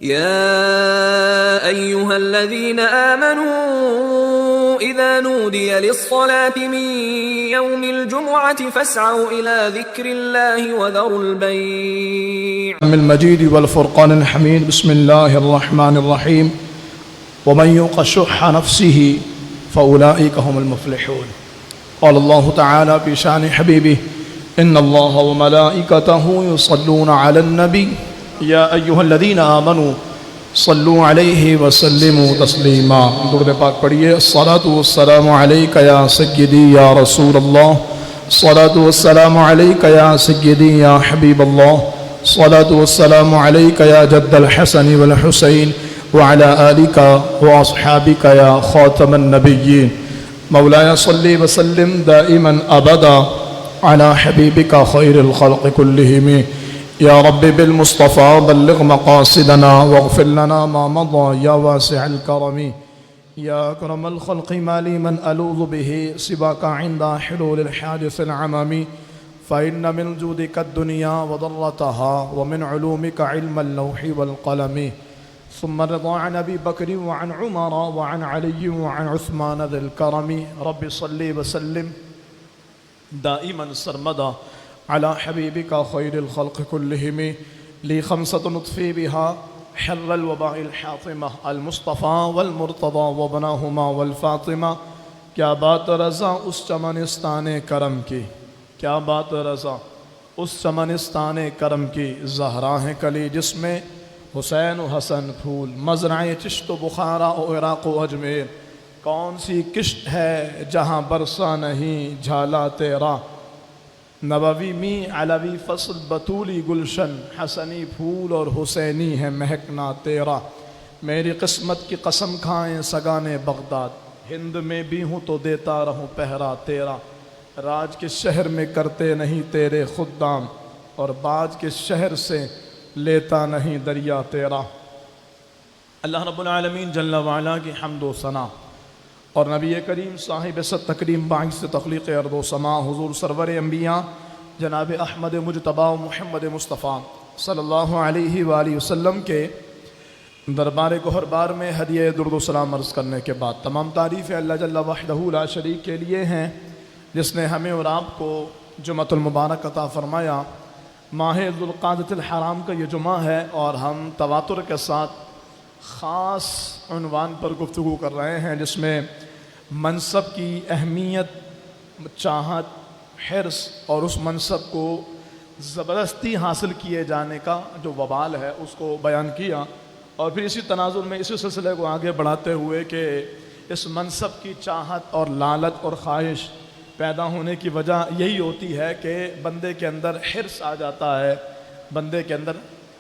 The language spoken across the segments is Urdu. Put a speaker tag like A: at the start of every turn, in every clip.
A: يا أيها الذين آمنوا إذا نودي للصلاة من يوم الجمعة فاسعوا إلى ذكر الله وذروا البيع.
B: من المجيد والفرقان الحميد. بسم الله الرحمن الرحيم. ومن يوق شح نفسه فأولئك هم المفلحون. قال الله تعالى في شأن حبيبه: إن الله وملائكته يصلون على النبي یا ایھا الذین آمنوا صلوا علیہ وسلموا تسلیما. درود پاک پڑھیے. الصلاۃ والسلام علیک یا سیدی یا رسول اللہ، الصلاۃ والسلام علیک یا سیدی یا حبیب اللہ، الصلاۃ والسلام علیک یا جد الحسن والحسین وعلی آلک واصحابک یا خاتم النبیین. مولایا صلی وسلم دائما ابدا علی حبیبک خیر الخلق کلہم. یا رب بالمصطفى بلغ مقاصدنا واغفر لنا ما مضى يا واسع الكرم. يا أكرم الخلق ما لي من ألوذ به سواك عند حلول الحادث العمم. فإن من جودك الدنيا وضرتها ومن علومك علم اللوح والقلم. ثم رضا عن أبي بكر وعن عمر وعن علي وعن عثمان ذي الكرم. رب صل وسلم دائما سرمدا على حبيبك خير الخلق كلهم. لي خمسة نطفي بها حر الوباء الحاطمة المصطفى والمرتضى وابناهما والفاطمة. کیا بات رضا اس چمنستان کرم کی، کیا بات رضا اس چمنستان کرم کی. زہرا ہے کلی جس میں حسین و حسن پھول، مزرعِ چشت و بخارا و عراق و اجمیر. کون سی کشت ہے جہاں برسا نہیں جھالا تیرا. نبوی می علوی فصل بطولی گلشن، حسنی پھول اور حسینی ہے مہکنا تیرا. میری قسمت کی قسم کھائیں سگانے بغداد، ہند میں بھی ہوں تو دیتا رہوں پہرا تیرا. راج کے شہر میں کرتے نہیں تیرے خدام، اور باج کے شہر سے لیتا نہیں دریا تیرا. اللہ رب العالمین جل وعلا کی حمد و ثنا اور نبی کریم صاحب ست تکریم باعث تخلیق ارض و سما حضور سرور انبیاء جناب احمد مجتبی محمد مصطفیٰ صلی اللہ علیہ وآلہ وسلم کے دربار گوہر بار میں ہدیہ درود و سلام عرض کرنے کے بعد، تمام تعریفیں اللہ جل وحدہ لا شریک کے لیے ہیں، جس نے ہمیں اور آپ کو جمعۃ المبارک عطا فرمایا. ماہ ذوالقعدۃ الحرام کا یہ جمعہ ہے اور ہم تواتر کے ساتھ خاص عنوان پر گفتگو کر رہے ہیں، جس میں منصب کی اہمیت، چاہت، حرص اور اس منصب کو زبردستی حاصل کیے جانے کا جو وبال ہے اس کو بیان کیا. اور پھر اسی تناظر میں اسی سلسلے کو آگے بڑھاتے ہوئے کہ اس منصب کی چاہت اور لالچ اور خواہش پیدا ہونے کی وجہ یہی ہوتی ہے کہ بندے کے اندر حرص آ جاتا ہے، بندے کے اندر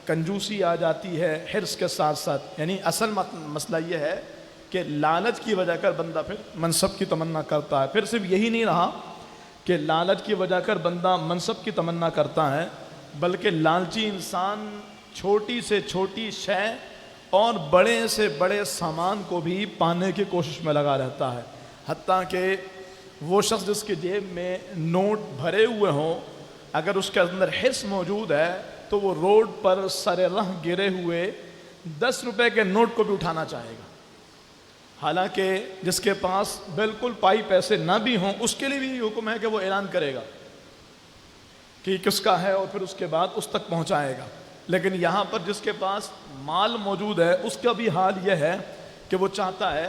B: کنجوسی آ جاتی ہے حرص کے ساتھ ساتھ. یعنی اصل مسئلہ یہ ہے کہ لالچ کی وجہ کر بندہ پھر منصب کی تمنا کرتا ہے. پھر صرف یہی نہیں رہا کہ لالچ کی وجہ کر بندہ منصب کی تمنا کرتا ہے، بلکہ لالچی انسان چھوٹی سے چھوٹی شے اور بڑے سے بڑے سامان کو بھی پانے کی کوشش میں لگا رہتا ہے. حتیٰ کہ وہ شخص جس کے جیب میں نوٹ بھرے ہوئے ہوں، اگر اس کے اندر حرص موجود ہے تو وہ روڈ پر سر راہ گرے ہوئے 10 روپے کے نوٹ کو بھی اٹھانا چاہے گا. حالانکہ جس کے پاس بالکل پائی پیسے نہ بھی ہوں اس کے لیے بھی حکم ہے کہ وہ اعلان کرے گا کہ کس کا ہے اور پھر اس کے بعد اس تک پہنچائے گا. لیکن یہاں پر جس کے پاس مال موجود ہے اس کا بھی حال یہ ہے کہ وہ چاہتا ہے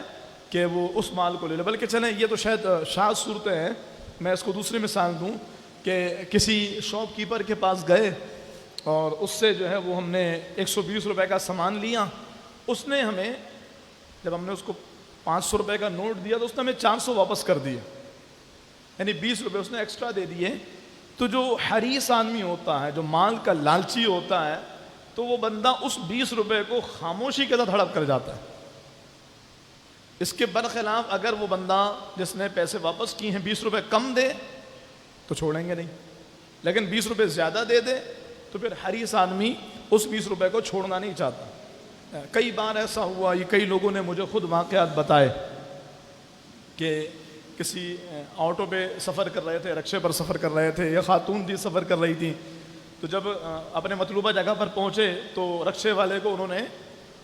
B: کہ وہ اس مال کو لے لے. بلکہ چلیں یہ تو شاید شاذ صورتیں ہیں، میں اس کو دوسری مثال دوں کہ کسی شاپ کیپر کے پاس گئے اور اس سے جو ہے وہ ہم نے 120 روپے کا سامان لیا. اس نے ہمیں، جب ہم نے اس کو 500 روپے کا نوٹ دیا تو اس نے ہمیں 400 واپس کر دیا، یعنی 20 روپے اس نے ایکسٹرا دے دیے. تو جو حریص آدمی ہوتا ہے، جو مال کا لالچی ہوتا ہے، تو وہ بندہ اس 20 روپے کو خاموشی کے ساتھ ہڑپ کر جاتا ہے. اس کے برخلاف اگر وہ بندہ جس نے پیسے واپس کیے ہیں 20 روپے کم دے تو چھوڑیں گے نہیں، لیکن 20 روپے زیادہ دے دے تو پھر حریص آدمی اس 20 روپے کو چھوڑنا نہیں چاہتا. کئی بار ایسا ہوا، یہ کئی لوگوں نے مجھے خود واقعات بتائے کہ کسی آٹو پہ سفر کر رہے تھے، رکشے پر سفر کر رہے تھے، یا خاتون تھی سفر کر رہی تھی. تو جب اپنے مطلوبہ جگہ پر پہنچے تو رکشے والے کو انہوں نے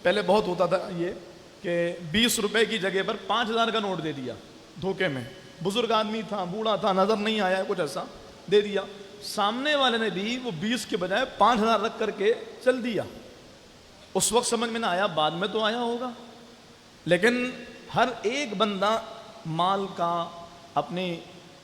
B: پہلے بہت ہوتا تھا یہ کہ 20 روپے کی جگہ پر 5,000 کا نوٹ دے دیا دھوکے میں. بزرگ آدمی تھا, بوڑھا تھا, نظر نہیں آیا, کچھ ایسا دے دیا. سامنے والے نے بھی وہ 20 کے بجائے 5,000 رکھ کر کے چل دیا. اس وقت سمجھ میں نہ آیا, بعد میں تو آیا ہوگا. لیکن ہر ایک بندہ مال کا, اپنی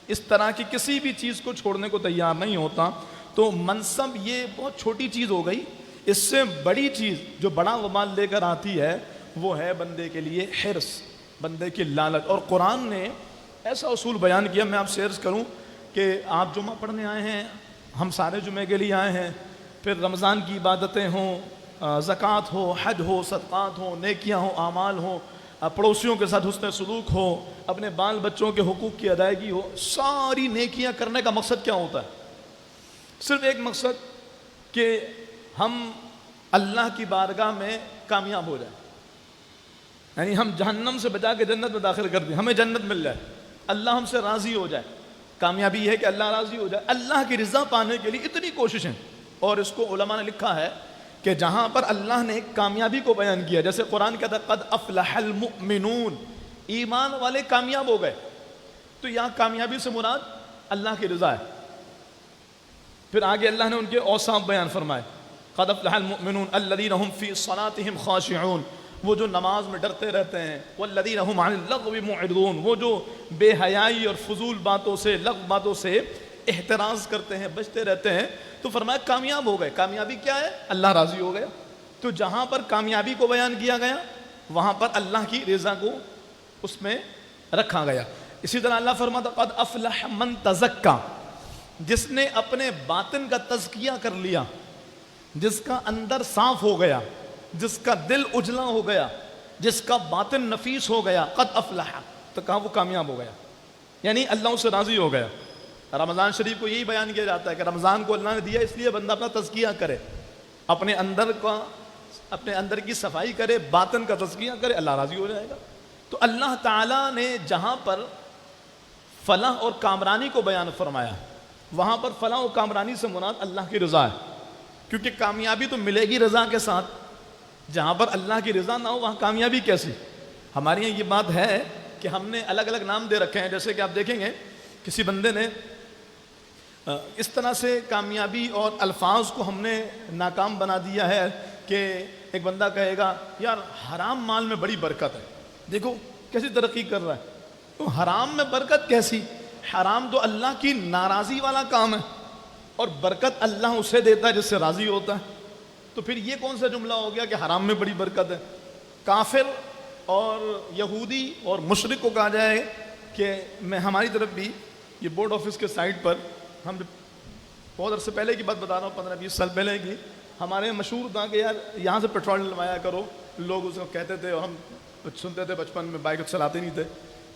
B: اس طرح کی کسی بھی چیز کو چھوڑنے کو تیار نہیں ہوتا. تو منصب یہ بہت چھوٹی چیز ہو گئی. اس سے بڑی چیز جو بڑا وبال لے کر آتی ہے وہ ہے بندے کے لیے حرص, بندے کی لالچ. اور قرآن نے ایسا اصول بیان کیا, میں آپ سے عرض کروں کہ آپ جمعہ پڑھنے آئے ہیں, ہم سارے جمعے کے لیے آئے ہیں, پھر رمضان کی عبادتیں ہوں, زکوٰۃ ہو, حج ہو, صدقات ہوں, نیکیاں ہوں, اعمال ہوں, پڑوسیوں کے ساتھ حسن سلوک ہو, اپنے بال بچوں کے حقوق کی ادائیگی ہو, ساری نیکیاں کرنے کا مقصد کیا ہوتا ہے؟ صرف ایک مقصد کہ ہم اللہ کی بارگاہ میں کامیاب ہو جائیں, یعنی ہم جہنم سے بچا کے جنت میں داخل کر دیں, ہمیں جنت مل جائے, اللہ ہم سے راضی ہو جائے. کامیابی ہے کہ اللہ راضی ہو جائے. اللہ کی رضا پانے کے لیے اتنی کوششیں. اور اس کو علماء نے لکھا ہے کہ جہاں پر اللہ نے کامیابی کو بیان کیا, جیسے قرآن کہتا ہے قد افلح المؤمنون, ایمان والے کامیاب ہو گئے, تو یہاں کامیابی سے مراد اللہ کی رضا ہے. پھر آگے اللہ نے ان کے اوصاف بیان فرمائے, قد افلح المؤمنون الذین هم فی صلاتهم خاشعون, وہ جو نماز میں ڈرتے رہتے ہیں, والذین هم عن اللغو معرضون, وہ جو بے حیائی اور فضول باتوں سے, لغو باتوں سے احتراز کرتے ہیں, بچتے رہتے ہیں. تو فرمایا کامیاب ہو گئے. کامیابی کیا ہے؟ اللہ راضی ہو گیا. تو جہاں پر کامیابی کو بیان کیا گیا وہاں پر اللہ کی رضا کو اس میں رکھا گیا. اسی طرح اللہ فرماتا قد افلح من تزکا, جس نے اپنے باطن کا تزکیہ کر لیا, جس کا اندر صاف ہو گیا, جس کا دل اجلا ہو گیا, جس کا باطن نفیس ہو گیا, قد افلح, تو کہاں وہ کامیاب ہو گیا, یعنی اللہ اس سے راضی ہو گیا. رمضان شریف کو یہی بیان کیا جاتا ہے کہ رمضان کو اللہ نے دیا اس لیے بندہ اپنا تزکیہ کرے, اپنے اندر کی صفائی کرے, باطن کا تزکیہ کرے, اللہ راضی ہو جائے گا. تو اللہ تعالیٰ نے جہاں پر فلاح اور کامرانی کو بیان فرمایا, وہاں پر فلاح و کامرانی سے مراد اللہ کی رضا ہے, کیونکہ کامیابی تو ملے گی رضا کے ساتھ. جہاں پر اللہ کی رضا نہ ہو وہاں کامیابی کیسی؟ ہمارے یہاں یہ بات ہے کہ ہم نے الگ الگ نام دے رکھے ہیں. جیسے کہ آپ دیکھیں گے کسی بندے نے اس طرح سے کامیابی اور الفاظ کو ہم نے ناکام بنا دیا ہے کہ ایک بندہ کہے گا یار حرام مال میں بڑی برکت ہے, دیکھو کیسی ترقی کر رہا ہے. تو حرام میں برکت کیسی؟ حرام تو اللہ کی ناراضی والا کام ہے, اور برکت اللہ اسے دیتا ہے جس سے راضی ہوتا ہے. تو پھر یہ کون سا جملہ ہو گیا کہ حرام میں بڑی برکت ہے؟ کافر اور یہودی اور مشرک کو کہا جائے کہ میں ہماری طرف بھی یہ بورڈ آفس کے سائٹ پر, ہم بہت عرصے پہلے کی بات بتا رہا ہوں, 15-20 سال پہلے کی, ہمارے مشہور تھا کہ یار یہاں سے پیٹرول ڈلوایا کرو. لوگ اس کو کہتے تھے اور ہم سنتے تھے, بچپن میں بائک چلاتے نہیں تھے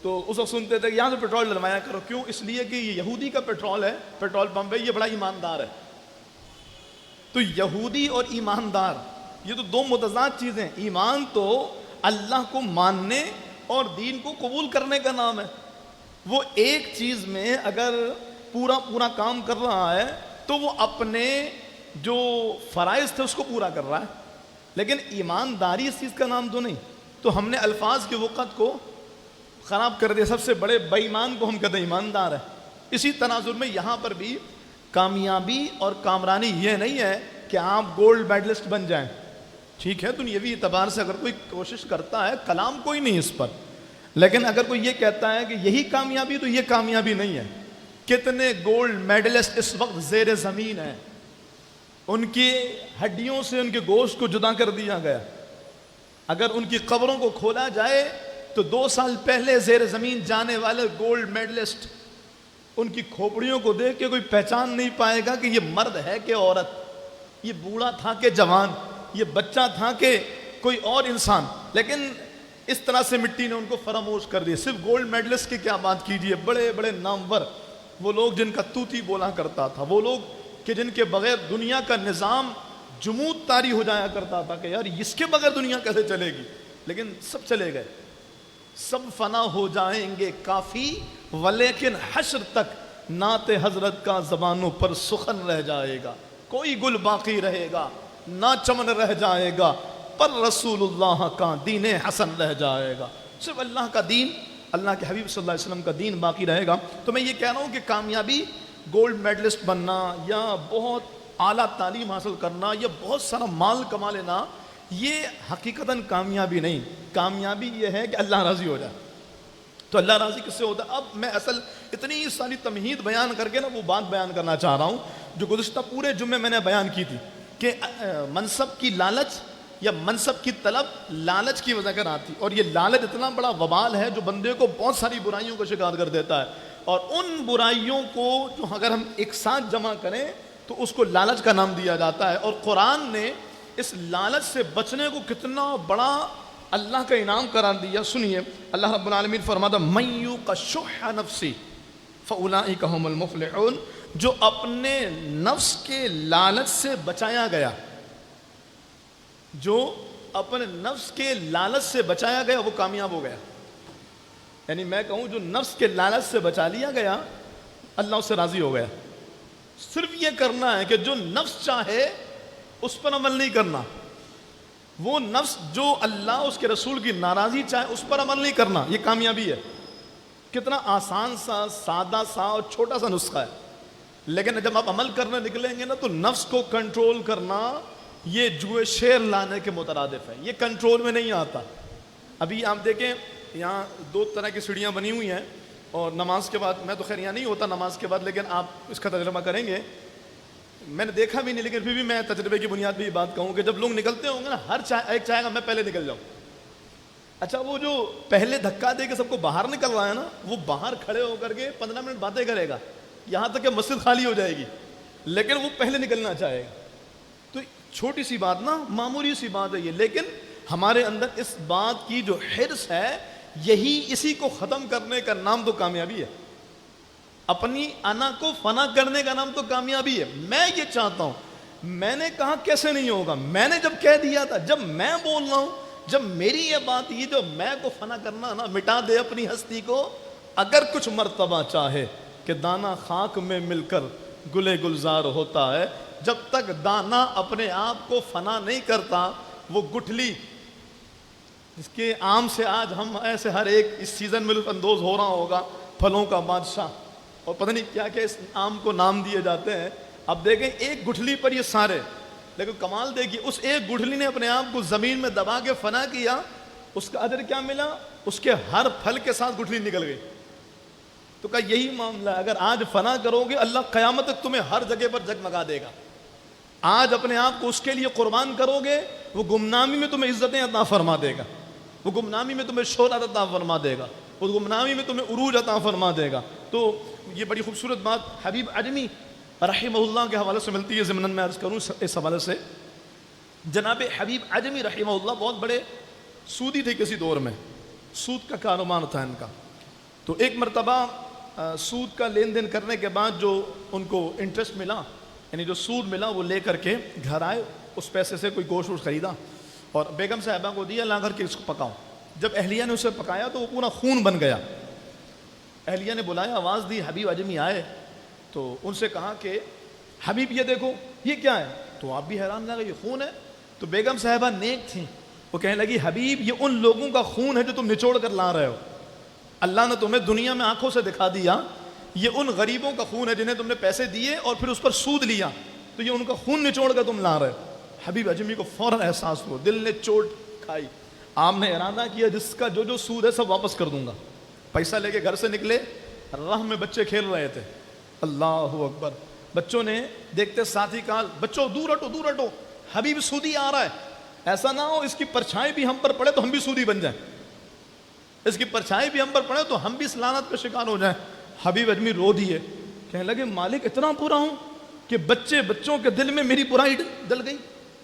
B: تو اس وقت سنتے تھے کہ یہاں سے پیٹرول ڈلوایا کرو. کیوں؟ اس لیے کہ یہ یہودی کا پیٹرول ہے, پیٹرول پمپ ہے, یہ بڑا ایماندار ہے. تو یہودی اور ایماندار یہ تو دو متضاد چیزیں. ایمان تو اللہ کو ماننے اور دین کو قبول کرنے کا نام ہے. وہ ایک چیز میں اگر پورا کام کر رہا ہے تو وہ اپنے جو فرائض تھے اس کو پورا کر رہا ہے, لیکن ایمانداری اس چیز کا نام تو نہیں. تو ہم نے الفاظ کے وقت کو خراب کر دیا. سب سے بڑے بے ایمان کو ہم کہتے ہیں ایماندار ہے. اسی تناظر میں یہاں پر بھی کامیابی اور کامرانی یہ نہیں ہے کہ آپ گولڈ میڈلسٹ بن جائیں. ٹھیک ہے, دنیاوی اعتبار سے اگر کوئی کوشش کرتا ہے, کلام کوئی نہیں اس پر, لیکن اگر کوئی یہ کہتا ہے کہ یہی کامیابی, تو یہ کامیابی نہیں ہے. کتنے گولڈ میڈلسٹ اس وقت زیر زمین ہیں, ان کی ہڈیوں سے ان کے گوشت کو جدا کر دیا گیا. اگر ان کی قبروں کو کھولا جائے تو 2 سال پہلے زیر زمین جانے والے گولڈ میڈلسٹ, ان کی کھوپڑیوں کو دیکھ کے کوئی پہچان نہیں پائے گا کہ یہ مرد ہے کہ عورت, یہ بوڑھا تھا کہ جوان, یہ بچہ تھا کہ کوئی اور انسان. لیکن اس طرح سے مٹی نے ان کو فراموش کر دیا. صرف گولڈ میڈلسٹ کی کیا بات کیجیے, بڑے بڑے نامور, وہ لوگ جن کا توتی بولا کرتا تھا, وہ لوگ کہ جن کے بغیر دنیا کا نظام جمود طاری ہو جایا کرتا تھا کہ یار اس کے بغیر دنیا کیسے چلے گی, لیکن سب چلے گئے. سب فنا ہو جائیں گے کافی, ولیکن حشر تک نعت حضرت کا زبانوں پر سخن رہ جائے گا. کوئی گل باقی رہے گا, نہ چمن رہ جائے گا, پر رسول اللہ کا دین حسن رہ جائے گا. صرف اللہ کا دین، اللہ کے حبیب صلی اللہ علیہ وسلم کا دین باقی رہے گا. تو میں یہ کہہ رہا ہوں کہ کامیابی گولڈ میڈلسٹ بننا یا بہت اعلیٰ تعلیم حاصل کرنا یا بہت سارا مال کما لینا یہ حقیقتاً کامیابی نہیں. کامیابی یہ ہے کہ اللہ راضی ہو جائے. تو اللہ راضی کس سے ہوتا ہے؟ اب میں اصل اتنی ساری تمہید بیان کر کے نا وہ بات بیان کرنا چاہ رہا ہوں جو گزشتہ پورے جمعے میں نے بیان کی تھی کہ منصب کی لالچ یا منصب کی طلب لالچ کی وجہ کر آتی، اور یہ لالچ اتنا بڑا وبال ہے جو بندے کو بہت ساری برائیوں کا شکار کر دیتا ہے. اور ان برائیوں کو جو اگر ہم ایک ساتھ جمع کریں تو اس کو لالچ کا نام دیا جاتا ہے. اور قرآن نے اس لالچ سے بچنے کو کتنا بڑا اللہ کا انعام قرار دیا. سنیے اللہ رب العالمین فرماتا من یوق شح نفسی فاولئک هم المفلحون. جو اپنے نفس کے لالچ سے بچایا گیا، جو اپنے نفس کے لالچ سے بچایا گیا وہ کامیاب ہو گیا. یعنی میں کہوں جو نفس کے لالچ سے بچا لیا گیا اللہ اس سے راضی ہو گیا. صرف یہ کرنا ہے کہ جو نفس چاہے اس پر عمل نہیں کرنا، وہ نفس جو اللہ اس کے رسول کی ناراضی چاہے اس پر عمل نہیں کرنا، یہ کامیابی ہے. کتنا آسان سا سادہ سا اور چھوٹا سا نسخہ ہے، لیکن جب آپ عمل کرنے نکلیں گے نا تو نفس کو کنٹرول کرنا یہ جوئے شیر لانے کے مترادف ہے. یہ کنٹرول میں نہیں آتا. ابھی آپ دیکھیں یہاں دو طرح کی سیڑھیاں بنی ہوئی ہیں اور نماز کے بعد، میں تو خیر یہاں نہیں ہوتا نماز کے بعد لیکن آپ اس کا تجربہ کریں گے، میں نے دیکھا بھی نہیں لیکن پھر بھی میں تجربے کی بنیاد پہ یہ بات کہوں کہ جب لوگ نکلتے ہوں گے نا ہر ایک چاہے گا میں پہلے نکل جاؤں. اچھا وہ جو پہلے دھکا دے کے سب کو باہر نکل رہا ہے نا وہ باہر کھڑے ہو کر کے 15 منٹ باتیں کرے گا یہاں تک کہ مسجد خالی ہو جائے گی، لیکن وہ پہلے نکلنا چاہے گا. تو چھوٹی سی بات نا، معمولی سی بات ہے یہ، لیکن ہمارے اندر اس بات کی جو حرص ہے یہی اسی کو ختم کرنے کا نام تو کامیابی ہے. اپنی انا کو فنا کرنے کا نام تو کامیابی ہے. میں یہ چاہتا ہوں، میں نے کہا کیسے نہیں ہوگا، میں نے جب کہہ دیا تھا، جب میں بول رہا ہوں، جب میری یہ بات یہ جو میں کو فنا کرنا نا، مٹا دے اپنی ہستی کو. اگر کچھ مرتبہ چاہے کہ دانا خاک میں مل کر گلے گلزار ہوتا ہے، جب تک دانا اپنے آپ کو فنا نہیں کرتا وہ گٹھلی جس کے آم سے آج ہم ایسے ہر ایک اس سیزن میں لطف اندوز ہو رہا ہوگا، پھلوں کا بادشاہ اور پتہ نہیں کیا کیا اس آم کو نام دیے جاتے ہیں. اب دیکھیں ایک گٹھلی پر یہ سارے، لیکن کمال دیکھیے اس ایک گٹھلی نے اپنے آپ کو زمین میں دبا کے فنا کیا، اس کا اجر کیا ملا؟ اس کے ہر پھل کے ساتھ گٹھلی نکل گئی. تو کہا یہی معاملہ ہے، اگر آج فنا کرو گے اللہ قیامت تک تمہیں ہر جگہ پر جگمگا دے گا. آج اپنے آپ کو اس کے لیے قربان کرو گے وہ گمنامی میں تمہیں عزتیں عطا فرما دے گا، وہ گمنامی میں تمہیں شہرت عطا فرما دے گا، وہ گمنامی میں تمہیں عروج عطا فرما دے گا. تو یہ بڑی خوبصورت بات حبیب عجمی رحمہ اللہ کے حوالے سے ملتی ہے. ضمناً میں عرض کروں اس حوالے سے، جناب حبیب عجمی رحمہ اللہ بہت بڑے سودی تھے کسی دور میں، سود کا کاروبار تھا ان کا. تو ایک مرتبہ سود کا لین دین کرنے کے بعد جو ان کو انٹرسٹ ملا، یعنی جو سود ملا، وہ لے کر کے گھر آئے، اس پیسے سے کوئی گوشت خریدا اور بیگم صاحبہ کو دیا، لا کر کے اس کو پکاؤ. جب اہلیہ نے اسے پکایا تو وہ پورا خون بن گیا. اہلیہ نے بلایا، آواز دی، حبیب عجمی آئے تو ان سے کہا کہ حبیب یہ دیکھو یہ کیا ہے؟ تو آپ بھی حیران لگا یہ خون ہے. تو بیگم صاحبہ نیک تھیں، وہ کہنے لگی حبیب یہ ان لوگوں کا خون ہے جو تم نچوڑ کر لا رہے ہو. اللہ نے تمہیں دنیا میں آنکھوں سے دکھا دیا یہ ان غریبوں کا خون ہے جنہیں تم نے پیسے دیے اور پھر اس پر سود لیا، تو یہ ان کا خون نچوڑ کر تم لا رہے ہو. حبیب عجمی کو فوراً احساس ہوا، دل نے چوٹ کھائی. آپ نے ارادہ کیا جس کا جو سود ہے سب واپس کر دوں گا. پیسہ لے کے گھر سے نکلے، راہ میں بچے کھیل رہے تھے. اللہ اکبر. بچوں نے دیکھتے ساتھ ہی کہا بچوں دور ہٹو دور ہٹو، حبیب سودی آ رہا ہے، ایسا نہ ہو اس کی پرچھائی بھی ہم پر پڑے تو ہم بھی سودی بن جائیں، اس کی پرچھائی بھی ہم پر پڑے تو ہم بھی اس لعنت کا شکار ہو جائیں. حبیب عجمی رو دیے، کہنے لگے مالک اتنا برا ہوں کہ بچوں کے دل میں میری برائی ڈل گئی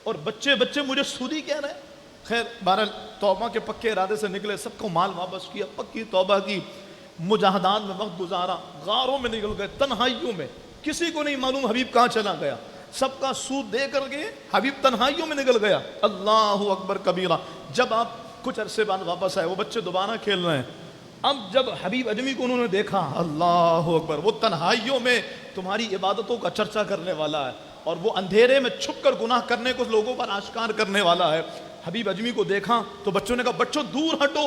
B: اور بچے مجھے سودی کہہ رہے ہیں. خیر بہرحال توبہ کے پکے ارادے سے نکلے، سب کو مال واپس کیا، پکی توبہ کی، مجاہدات میں وقت گزارا، غاروں میں نکل گئے، تنہائیوں میں، کسی کو نہیں معلوم حبیب کہاں چلا گیا. سب کا سود دے کر کے حبیب تنہائیوں میں نکل گیا. اللہ اکبر کبیرہ. جب آپ کچھ عرصے بعد واپس آئے، وہ بچے دوبارہ کھیل رہے ہیں. اب جب حبیب عجمی کو انہوں نے دیکھا، اللہ اکبر، وہ تنہائیوں میں تمہاری عبادتوں کا چرچا کرنے والا ہے اور وہ اندھیرے میں چھپ کر گناہ کرنے کو لوگوں پر آشکار کرنے والا ہے. حبیب اجمی کو دیکھا تو بچوں نے کہا بچوں دور ہٹو،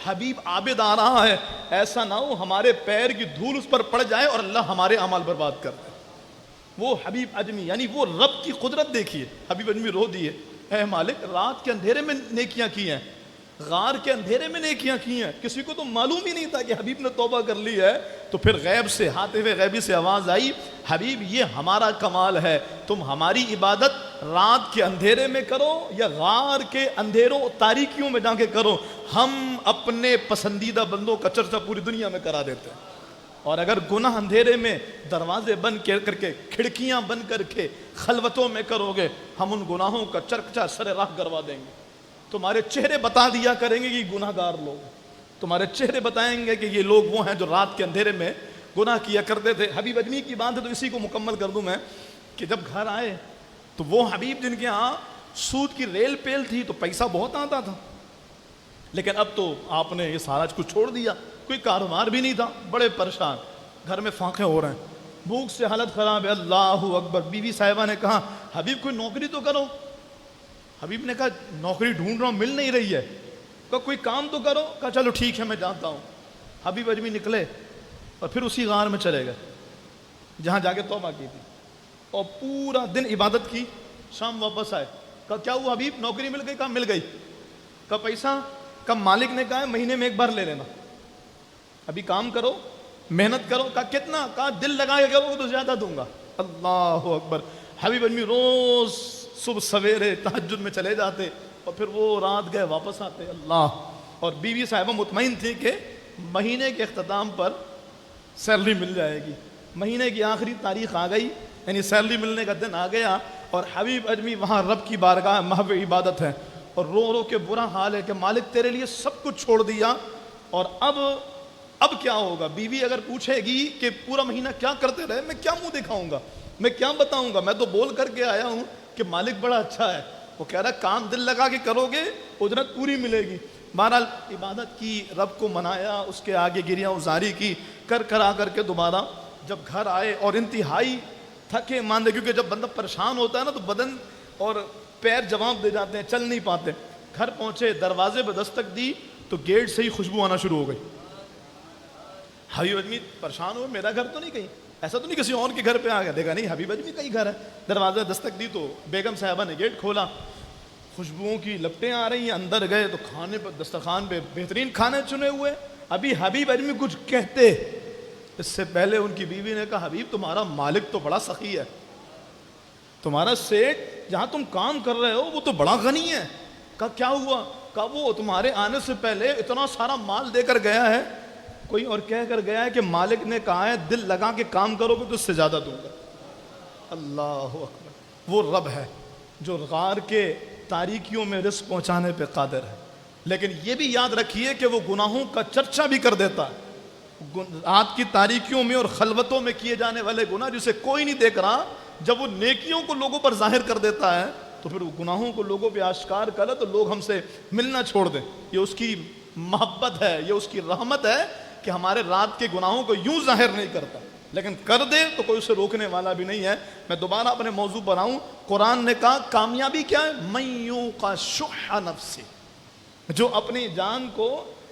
B: حبیب عابد آ رہا ہے، ایسا نہ ہو ہمارے پیر کی دھول اس پر پڑ جائے اور اللہ ہمارے اعمال برباد کر دے۔ وہ حبیب اجمی یعنی وہ رب کی قدرت دیکھیے، حبیب اجمی رو دیے، اے مالک رات کے اندھیرے میں نیکیاں کی ہیں، غار کے اندھیرے میں نیکیاں کی ہیں، کسی کو تو معلوم ہی نہیں تھا کہ حبیب نے توبہ کر لی ہے۔ تو پھر غیب سے ہاتف غیبی سے آواز آئی، حبیب یہ ہمارا کمال ہے، تم ہماری عبادت رات کے اندھیرے میں کرو یا غار کے اندھیروں تاریکیوں میں جا کے کرو، ہم اپنے پسندیدہ بندوں کا چرچا پوری دنیا میں کرا دیتے ہیں، اور اگر گناہ اندھیرے میں دروازے بند کر کے کھڑکیاں بند کر کے خلوتوں میں کرو گے، ہم ان گناہوں کا چرچا سر راہ کروا دیں گے۔ تمہارے چہرے بتا دیا کریں گے کہ یہ گناہ گار لوگ، تمہارے چہرے بتائیں گے کہ یہ لوگ وہ ہیں جو رات کے اندھیرے میں گناہ کیا کرتے تھے۔ حبیب اجمی کی بات ہے تو اسی کو مکمل کر دوں میں کہ جب گھر آئے تو وہ حبیب جن کے ہاں سود کی ریل پیل تھی تو پیسہ بہت آتا تھا، لیکن اب تو آپ نے یہ سارا کچھ چھوڑ دیا، کوئی کاروبار بھی نہیں تھا، بڑے پریشان، گھر میں فاقے ہو رہے ہیں، بھوک سے حالت خراب ہے، اللہ اکبر۔ بیوی صاحبہ نے کہا حبیب کوئی نوکری تو کرو۔ حبیب نے کہا نوکری ڈھونڈ رہا ہوں مل نہیں رہی ہے، کہا کوئی کام تو کرو، کہا چلو ٹھیک ہے میں جانتا ہوں۔ حبیب اجمی نکلے اور پھر اسی غار میں چلے گئے جہاں جا کے توبہ کی تھی، اور پورا دن عبادت کی، شام واپس آئے، کہا کیا ہوا حبیب نوکری مل گئی؟ کہا مل گئی۔ کہا پیسہ؟ کہا مالک نے کہا ہے مہینے میں ایک بار لے لینا، ابھی کام کرو محنت کرو۔ کہا کتنا؟ کہا دل لگا کے کرو تو زیادہ دوں گا۔ اللہ اکبر۔ حبیب اجمی روز صبح سویرے تہجد میں چلے جاتے اور پھر وہ رات گئے واپس آتے۔ اللہ۔ اور بیوی صاحبہ مطمئن تھی کہ مہینے کے اختتام پر سیلری مل جائے گی، مہینے کی آخری تاریخ آ گئی، یعنی سیلری ملنے کا دن آ گیا، اور حبیب اجمی وہاں رب کی بارگاہ محو عبادت ہے، اور رو رو کے برا حال ہے کہ مالک تیرے لیے سب کچھ چھوڑ دیا، اور اب کیا ہوگا؟ بیوی اگر پوچھے گی کہ پورا مہینہ کیا کرتے رہے، میں کیا منہ دکھاؤں گا، میں کیا بتاؤں گا، میں تو بول کر کے آیا ہوں کہ مالک بڑا اچھا ہے۔ وہ کہہ رہا کام دل لگا کے کرو گے اجرت پوری ملے گی۔ بہرحال عبادت کی، رب کو منایا، اس کے آگے گریاں ازاری کی، کر آ کر کے دوبارہ جب گھر آئے اور انتہائی تھکے ماندے، کیونکہ جب بندہ پریشان ہوتا ہے نا تو بدن اور پیر جواب دے جاتے ہیں، چل نہیں پاتے۔ گھر پہنچے، دروازے پہ دستک دی تو گیٹ سے ہی خوشبو آنا شروع ہو گئی۔ حبیب اجمی پریشان ہوئے، میرا گھر تو نہیں کہیں، ایسا تو نہیں کسی اور کے گھر پہ آ گیا، دیکھا نہیں حبیب اجمی کا ہی گھر ہے۔ دروازہ دستک دی تو بیگم صاحبہ نے گیٹ کھولا، خوشبوؤں کی لپٹیں آ رہی ہیں، اندر گئے تو کھانے پر دسترخوان پہ بہترین کھانے چنے ہوئے۔ ابھی حبیب اجمی کچھ کہتے اس سے پہلے ان کی بیوی نے کہا حبیب تمہارا مالک تو بڑا سخی ہے، تمہارا سیٹ جہاں تم کام کر رہے ہو وہ تو بڑا غنی ہے۔ کہا کیا ہوا؟ کہا وہ تمہارے آنے سے پہلے اتنا سارا مال دے کر گیا ہے، کوئی اور کہہ کر گیا ہے کہ مالک نے کہا ہے دل لگا کے کام کرو گے تو اس سے زیادہ دوں گا۔ اللہ اکبر۔ وہ رب ہے جو غار کے تاریکیوں میں رزق پہنچانے پہ قادر ہے، لیکن یہ بھی یاد رکھیے کہ وہ گناہوں کا چرچا بھی کر دیتا ہے۔ رات کی تاریکیوں میں اور خلوتوں میں کیے جانے والے گناہ جسے کوئی نہیں دیکھ رہا، جب وہ نیکیوں کو لوگوں پر ظاہر کر دیتا ہے تو پھر وہ گناہوں کو لوگوں پہ آشکار کرے تو لوگ ہم سے ملنا چھوڑ دیں۔ یہ اس کی محبت ہے، یہ اس کی رحمت ہے کہ ہمارے رات کے گناہوں کو یوں ظاہر نہیں کرتا، لیکن کر دے تو کوئی اسے روکنے والا بھی نہیں ہے۔ میں دوبارہ اپنے موضوع پر آؤں۔ قرآن نے کہا کامیابی کیا ہے؟ من یوق شح نفسہ، جو اپنی جان کو،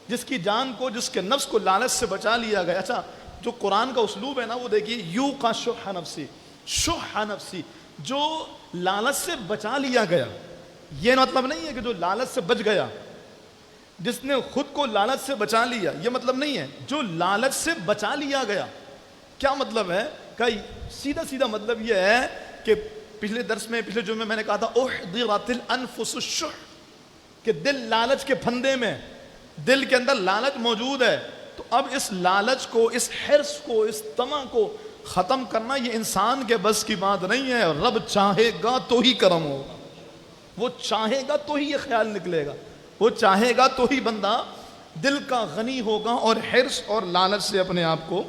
B: جس کی جان کو، جس کے نفس کو لالچ سے بچا لیا گیا۔ اچھا جو قرآن کا اسلوب ہے نا وہ دیکھیے، یوق شح نفسہ، شح نفسہ جو لالچ سے بچا لیا گیا، یہ مطلب نہیں ہے کہ جو لالچ سے بچ گیا، جس نے خود کو لالچ سے بچا لیا، یہ مطلب نہیں ہے، جو لالچ سے بچا لیا گیا۔ کیا مطلب ہے؟ کہ سیدھا مطلب یہ ہے کہ پچھلے درس میں، پچھلے جمعے میں نے کہا تھا احضرت الانفس الشح، کہ دل لالچ کے پھندے میں، دل کے اندر لالچ موجود ہے، تو اب اس لالچ کو، اس حرص کو، اس طمع کو ختم کرنا یہ انسان کے بس کی بات نہیں ہے۔ رب چاہے گا تو ہی کرم ہوگا، وہ چاہے گا تو ہی یہ خیال نکلے گا، وہ چاہے گا تو ہی بندہ دل کا غنی ہوگا اور حرص اور لالچ سے اپنے آپ کو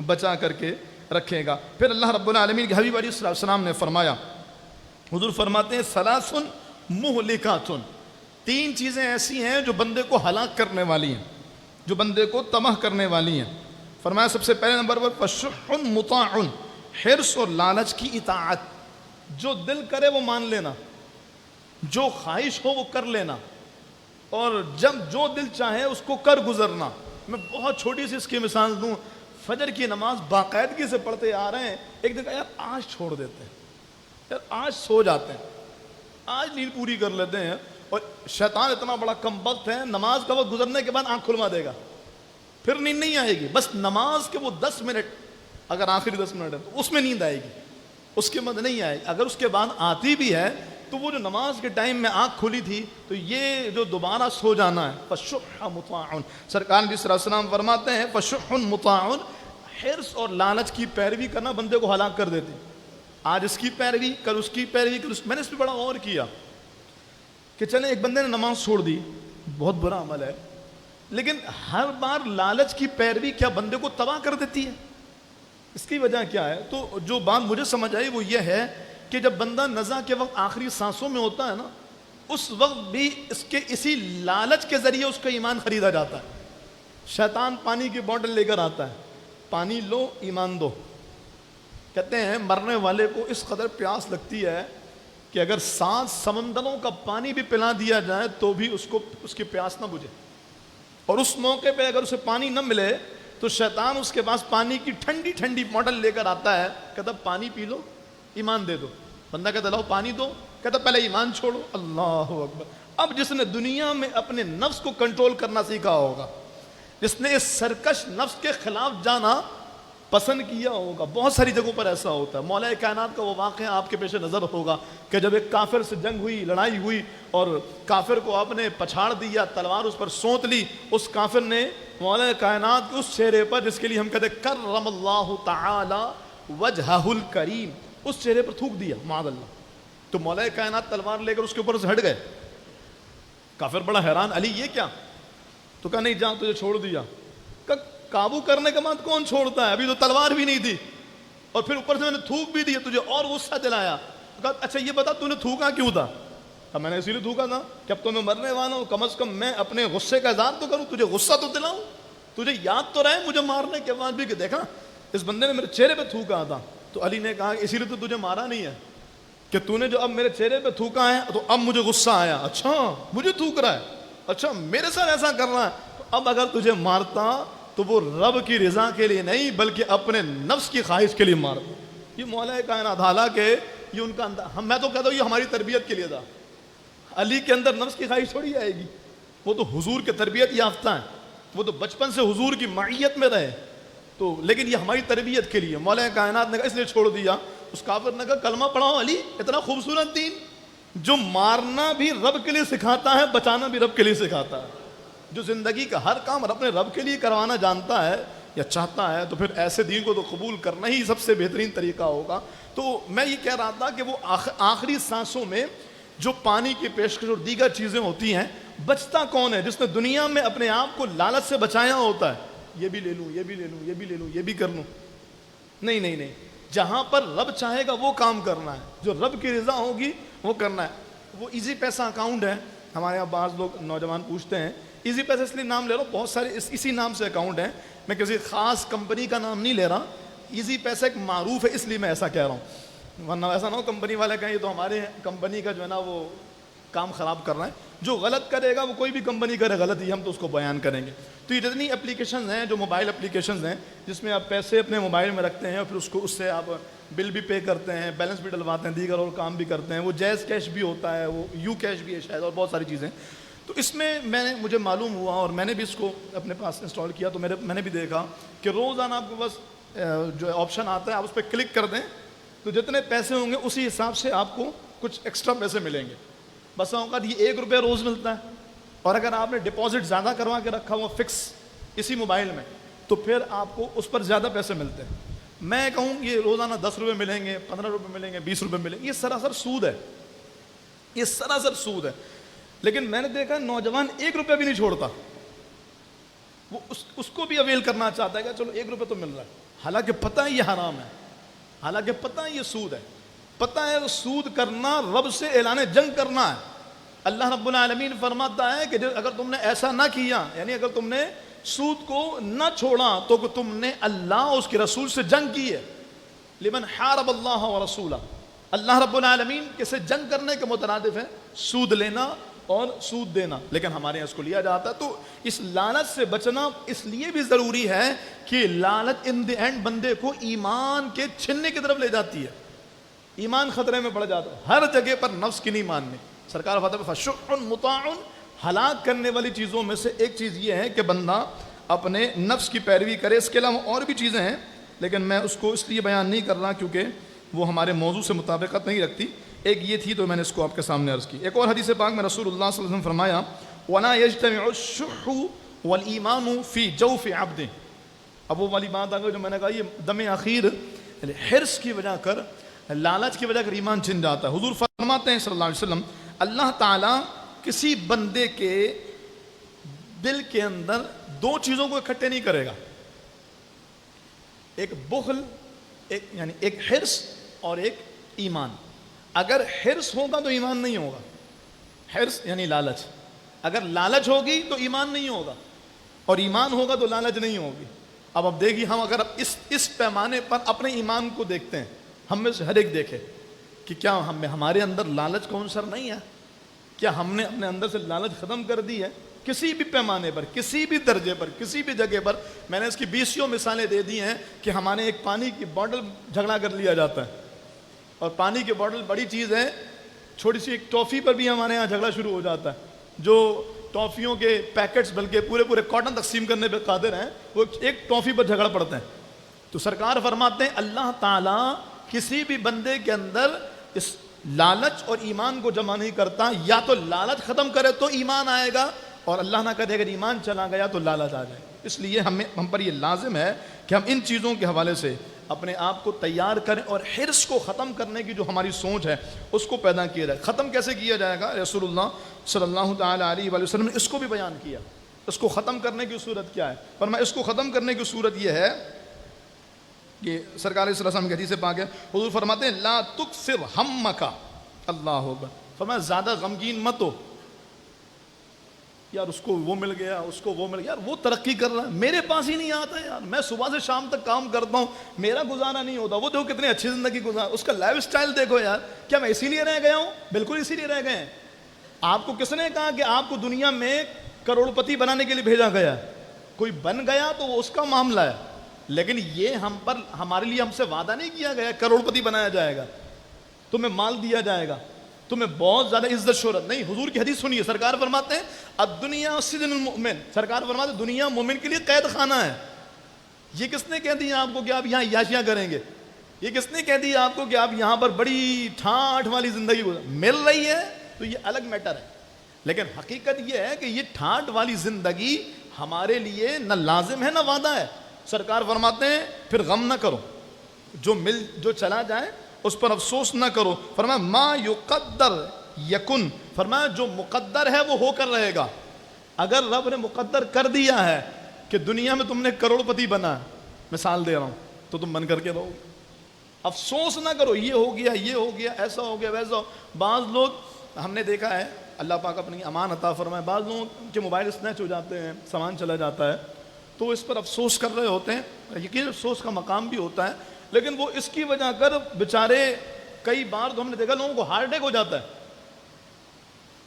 B: بچا کر کے رکھے گا۔ پھر اللہ رب العالمین کے حبیب علیہ السلام نے فرمایا، حضور فرماتے ہیں ثلاث مہلکات، تین چیزیں ایسی ہیں جو بندے کو ہلاک کرنے والی ہیں، جو بندے کو تباہ کرنے والی ہیں۔ فرمایا سب سے پہلے نمبر پر فشح مطاع، حرص اور لالچ کی اطاعت، جو دل کرے وہ مان لینا، جو خواہش ہو وہ کر لینا، اور جب جو دل چاہے اس کو کر گزرنا۔ میں بہت چھوٹی سی اس کی مثال دوں، فجر کی نماز باقاعدگی سے پڑھتے آ رہے ہیں، ایک دن یار آج چھوڑ دیتے ہیں، یار آج سو جاتے ہیں، آج نیند پوری کر لیتے ہیں، اور شیطان اتنا بڑا کم بخت ہے، نماز کا وقت گزرنے کے بعد آنکھ کھلوا دے گا، پھر نیند نہیں آئے گی، بس نماز کے وہ 10 منٹ اگر آخری 10 منٹ ہے تو اس میں نیند آئے گی، اس کے بعد نہیں آئے گی۔ اگر اس کے بعد آتی بھی ہے تو وہ جو نماز کے ٹائم میں آنکھ کھلی تھی تو یہ جو دوبارہ سو جانا ہے، فَشُحَّ مُطَاعٌ، سرکار نبی صلی اللہ علیہ وسلم فرماتے ہیں فَشُحٌ مُطَاعٌ، حرص اور لالچ کی پیروی کرنا بندے کو ہلاک کر دیتی۔ آج اس کی پیروی، کل اس کی پیروی، میں نے اس پہ بڑا غور کیا کہ چلیں ایک بندے نے نماز چھوڑ دی، بہت برا عمل ہے، لیکن ہر بار لالچ کی پیروی کیا بندے کو تباہ کر دیتی ہے؟ اس کی وجہ کیا ہے؟ تو جو بات مجھے سمجھ آئی وہ یہ ہے کہ جب بندہ نزا کے وقت آخری سانسوں میں ہوتا ہے نا، اس وقت بھی اس کے اسی لالچ کے ذریعے اس کا ایمان خریدا جاتا ہے۔ شیطان پانی کی بوتل لے کر آتا ہے، پانی لو ایمان دو۔ کہتے ہیں مرنے والے کو اس قدر پیاس لگتی ہے کہ اگر 7 سمندروں کا پانی بھی پلا دیا جائے تو بھی اس کی پیاس نہ بجھے، اور اس موقع پہ اگر اسے پانی نہ ملے تو شیطان اس کے پاس پانی کی ٹھنڈی ٹھنڈی بوتل لے کر آتا ہے، کہتا پانی پی لو ایمان دے دو۔ بندہ کہتا لاؤ پانی دو، کہتا پہلے ایمان چھوڑو۔ اللہ اکبر۔ اب جس نے دنیا میں اپنے نفس کو کنٹرول کرنا سیکھا ہوگا، جس نے اس سرکش نفس کے خلاف جانا پسند کیا ہوگا، بہت ساری جگہوں پر ایسا ہوتا ہے۔ مولا کائنات کا وہ واقعہ آپ کے پیش نظر ہوگا کہ جب ایک کافر سے جنگ ہوئی، لڑائی ہوئی، اور کافر کو آپ نے پچھاڑ دیا، تلوار اس پر سونت لی، اس کافر نے مولا کائنات کے اس چہرے پر جس کے لیے ہم کہتے ہیں کرم اللہ تعالی وجہہ الکریم، اس چہرے پر تھوک دیا، معاذ اللہ۔ تو مولا کائنات تلوار لے کر اس کے اوپر سے ہٹ گئے۔ کافر بڑا حیران، علی یہ کیا؟ تو کہا نہیں جان تجھے چھوڑ دیا۔ قابو کرنے کے بعد کون چھوڑتا ہے؟ ابھی تو تلوار بھی نہیں تھی، اور پھر اوپر سے میں نے تھوک بھی دیا، تجھے اور غصہ دلایا۔ کہا اچھا یہ بتا تو نے تھوکا کیوں تھا؟ کہا میں نے اسی لیے تھوکا تھا کہ اب تو میں مرنے والا ہوں، کم از کم میں اپنے غصے کا اظہار تو کروں، تجھے غصہ تو دلاؤں، تجھے یاد تو رہے مجھے مارنے کے بعد بھی کہ دیکھا اس بندے نے میرے چہرے پہ تھوکا تھا۔ تو علی نے کہا اسی لیے تو تجھے مارا نہیں ہے کہ تو نے جو اب میرے چہرے پہ تھوکا ہے تو اب مجھے غصہ آیا، اچھا مجھے تھوک رہا ہے، اچھا میرے ساتھ ایسا کر رہا ہے، تو اب اگر تجھے مارتا تو وہ رب کی رضا کے لیے نہیں بلکہ اپنے نفس کی خواہش کے لیے مارتا۔ یہ مولا کائنات، حالانکہ یہ ان کا میں تو کہتا ہوں یہ ہماری تربیت کے لیے تھا۔ علی کے اندر نفس کی خواہش تھوڑی آئے گی، وہ تو حضور کے تربیت یافتہ ہیں، وہ تو بچپن سے حضور کی معیت میں رہے، تو لیکن یہ ہماری تربیت کے لیے مولا کائنات نے کہا اس لیے چھوڑ دیا۔ اس کافر نے کہا کلمہ پڑھاؤ علی، اتنا خوبصورت دین جو مارنا بھی رب کے لیے سکھاتا ہے، بچانا بھی رب کے لیے سکھاتا ہے، جو زندگی کا ہر کام اپنے رب کے لیے کروانا جانتا ہے یا چاہتا ہے، تو پھر ایسے دین کو تو قبول کرنا ہی سب سے بہترین طریقہ ہوگا۔ تو میں یہ کہہ رہا تھا کہ وہ آخری سانسوں میں جو پانی کی پیشکش اور دیگر چیزیں ہوتی ہیں، بچتا کون ہے؟ جس نے دنیا میں اپنے آپ کو لالچ سے بچایا ہوتا ہے، یہ بھی لے لوں، یہ بھی لے لوں، یہ بھی لے لوں، یہ بھی کر لوں۔ نہیں نہیں نہیں، جہاں پر رب چاہے گا وہ کام کرنا ہے، جو رب کی رضا ہوگی وہ کرنا ہے۔ وہ ایزی پیسہ اکاؤنٹ ہے، ہمارے یہاں بعض لوگ نوجوان پوچھتے ہیں، ایزی پیسہ اس لیے نام لے رہا ہوں، بہت سارے اسی نام سے اکاؤنٹ ہیں، میں کسی خاص کمپنی کا نام نہیں لے رہا، ایزی پیسہ ایک معروف ہے اس لیے میں ایسا کہہ رہا ہوں، ورنہ ایسا نہ ہو کمپنی والے کہیں یہ تو ہمارے کمپنی کا جو ہے نا وہ کام خراب کر رہا ہے۔ جو غلط کرے گا وہ کوئی بھی کمپنی کرے غلط ہی، ہم تو اس کو بیان کریں گے۔ تو یہ جتنی اپلیکیشنز ہیں جو موبائل اپلیکیشنز ہیں جس میں آپ پیسے اپنے موبائل میں رکھتے ہیں اور پھر اس سے آپ بل بھی پے کرتے ہیں، بیلنس بھی ڈلواتے ہیں، دیگر اور کام بھی کرتے ہیں، وہ جیز کیش بھی ہوتا ہے، وہ یو کیش بھی ہے شاید، اور بہت ساری چیزیں۔ تو اس میں مجھے معلوم ہوا اور میں نے بھی اس کو اپنے پاس انسٹال کیا، تو میں نے بھی دیکھا کہ روزانہ آپ کو بس جو آپشن آتا ہے آپ اس پہ کلک کر دیں تو جتنے پیسے ہوں گے اسی حساب سے آپ کو کچھ ایکسٹرا پیسے ملیں گے۔ بس اوقات یہ 1 روپیہ روز ملتا ہے، اور اگر آپ نے ڈپازٹ زیادہ کروا کے رکھا ہوا فکس اسی موبائل میں تو پھر آپ کو اس پر زیادہ پیسے ملتے ہیں۔ میں کہوں یہ روزانہ 10 روپے ملیں گے، 15 روپے ملیں گے، 20 روپے ملیں گے، یہ سراسر سود ہے، یہ سراسر سود ہے۔ لیکن میں نے دیکھا نوجوان 1 روپیہ بھی نہیں چھوڑتا، وہ اس کو بھی اویل کرنا چاہتا ہے کہ چلو 1 روپے تو مل رہا ہے، حالانکہ پتہ ہے یہ حرام ہے، حالانکہ پتہ ہے یہ سود ہے، پتہ ہے سود کرنا رب سے اعلان جنگ کرنا ہے۔ اللہ رب العالمین فرماتا ہے کہ اگر تم نے ایسا نہ کیا، یعنی اگر تم نے سود کو نہ چھوڑا تو تم نے اللہ اور اس کے رسول سے جنگ کی ہے۔ لمن حارب اللہ ورسولہ، اللہ رب العالمین کے سے جنگ کرنے کے مترادف ہے سود لینا اور سود دینا، لیکن ہمارے یہاں اس کو لیا جاتا ہے۔ تو اس لالچ سے بچنا اس لیے بھی ضروری ہے کہ لالچ ان دی اینڈ بندے کو ایمان کے چھننے کی طرف لے جاتی ہے، ایمان خطرے میں پڑ جاتا ہے، ہر جگہ پر نفس کی نہیں ماننے۔ سرکار فرماتے فشح مطاع، ہلاک کرنے والی چیزوں میں سے ایک چیز یہ ہے کہ بندہ اپنے نفس کی پیروی کرے۔ اس کے علاوہ اور بھی چیزیں ہیں لیکن میں اس کو اس لیے بیان نہیں کر رہا کیونکہ وہ ہمارے موضوع سے مطابقت نہیں رکھتی۔ ایک یہ تھی تو میں نے اس کو آپ کے سامنے عرض کی۔ ایک اور حدیث پاک میں رسول اللہ صلی اللہ علیہ وسلم فرمایا وَلَا يَجْتَمِعُ الشُّحُّ وَالْإِيمَانُ فِي جَوْفِ عَبْدٍ۔ اب وہ والی بات آ گئی جو میں نے کہا یہ دم اخیر حرص کی وجہ کر، لالچ کی وجہ کر ایمان چھن جاتا ہے۔ حضور فرماتے ہیں صلی اللہ علیہ وسلم اللہ تعالیٰ کسی بندے کے دل کے اندر دو چیزوں کو اکٹھے نہیں کرے گا، ایک بخل، یعنی ایک حرص اور ایک ایمان۔ اگر حرص ہوگا تو ایمان نہیں ہوگا، حرص یعنی لالچ، اگر لالچ ہوگی تو ایمان نہیں ہوگا، اور ایمان ہوگا تو لالچ نہیں ہوگی۔ اب دیکھیے ہم اگر اس پیمانے پر اپنے ایمان کو دیکھتے ہیں، ہم میں سے ہر ایک دیکھے کہ کیا ہمارے اندر لالچ کا عنصر نہیں ہے، کیا ہم نے اپنے اندر سے لالچ ختم کر دی ہے؟ کسی بھی پیمانے پر، کسی بھی درجے پر، کسی بھی جگہ پر۔ میں نے اس کی 20 مثالیں دے دی ہیں کہ ہمارے ایک پانی کی بوتل جھگڑا کر لیا جاتا ہے، اور پانی کی بوتل بڑی چیز ہے، چھوٹی سی ایک ٹافی پر بھی ہمارے یہاں جھگڑا شروع ہو جاتا ہے۔ جو ٹافیوں کے پیکٹس بلکہ پورے کاٹن تقسیم کرنے پہ قادر ہیں، وہ ایک ٹافی پر جھگڑا پڑتے ہیں۔ تو سرکار فرماتے ہیں اللہ تعالیٰ کسی بھی بندے کے اندر اس لالچ اور ایمان کو جمع نہیں کرتا، یا تو لالچ ختم کرے تو ایمان آئے گا، اور اللہ نہ کرے اگر ایمان چلا گیا تو لالچ آ جائے۔ اس لیے ہم پر یہ لازم ہے کہ ہم ان چیزوں کے حوالے سے اپنے آپ کو تیار کریں، اور حرص کو ختم کرنے کی جو ہماری سوچ ہے اس کو پیدا کیا جائے۔ ختم کیسے کیا جائے گا؟ رسول اللہ صلی اللہ تعالیٰ علیہ وآلہ وسلم نے اس کو بھی بیان کیا۔ اس کو ختم کرنے کی صورت کیا ہے؟ فرمایا اس کو ختم کرنے کی صورت یہ ہے کہ سرکار صلی اللہ علیہ وسلم کی حدیث پاک ہے، حضور فرماتے ہیں لا تکثر ہمک، اللہ اکبر، فرمایا زیادہ غمگین مت ہو، یار اس کو وہ مل گیا، اس کو وہ مل گیا، یار وہ ترقی کر رہا ہے، میرے پاس ہی نہیں آتا یار، میں صبح سے شام تک کام کرتا ہوں، میرا گزارا نہیں ہوتا، وہ دیکھو کتنی اچھی زندگی گزار، اس کا لائف سٹائل دیکھو یار، کیا میں اسی لیے رہ گیا ہوں؟ بالکل اسی لیے رہ گئے ہیں۔ آپ کو کس نے کہا کہ آپ کو دنیا میں کروڑ پتی بنانے کے لیے بھیجا گیا؟ کوئی بن گیا تو وہ اس کا معاملہ ہے، لیکن یہ ہمارے لیے ہم سے وعدہ نہیں کیا گیا کروڑ پتی بنایا جائے گا، تمہیں مال دیا جائے گا، تمہیں بہت زیادہ عزت شہرت نہیں۔ حضور کی حدیث سنیے، سرکار فرماتے ہیں الدنیا سجن المؤمن، سرکار فرماتے ہیں دنیا مومن کے لیے قید خانہ ہے۔ یہ کس نے کہہ دیا آپ کو کہ آپ یہاں عیاشیاں کریں گے؟ یہ کس نے کہہ دیا آپ کو کہ آپ یہاں پر بڑی ٹھاٹھ والی زندگی مل رہی ہے؟ تو یہ الگ میٹر ہے، لیکن حقیقت یہ ہے کہ یہ ٹھاٹھ والی زندگی ہمارے لیے نہ لازم ہے نہ وعدہ ہے۔ سرکار فرماتے ہیں پھر غم نہ کرو، جو چلا جائے اس پر افسوس نہ کرو۔ فرمایا ما یقدر یکن، فرمایا جو مقدر ہے وہ ہو کر رہے گا۔ اگر رب نے مقدر کر دیا ہے کہ دنیا میں تم نے کروڑ پتی بنا، مثال دے رہا ہوں، تو تم بن کر کے رہو گے، افسوس نہ کرو یہ ہو گیا، یہ ہو گیا، ایسا ہو گیا، ویسا ہو۔ بعض لوگ ہم نے دیکھا ہے، اللہ پاک اپنی امان عطا فرمائے، بعض لوگوں کے موبائل اسنیچ ہو جاتے ہیں، سامان چلا جاتا ہے، تو اس پر افسوس کر رہے ہوتے ہیں، یقین افسوس کا مقام بھی ہوتا ہے، لیکن وہ اس کی وجہ کر بیچارے کئی بار تو ہم نے دیکھا لوگوں کو ہارٹ اٹیک ہو جاتا ہے۔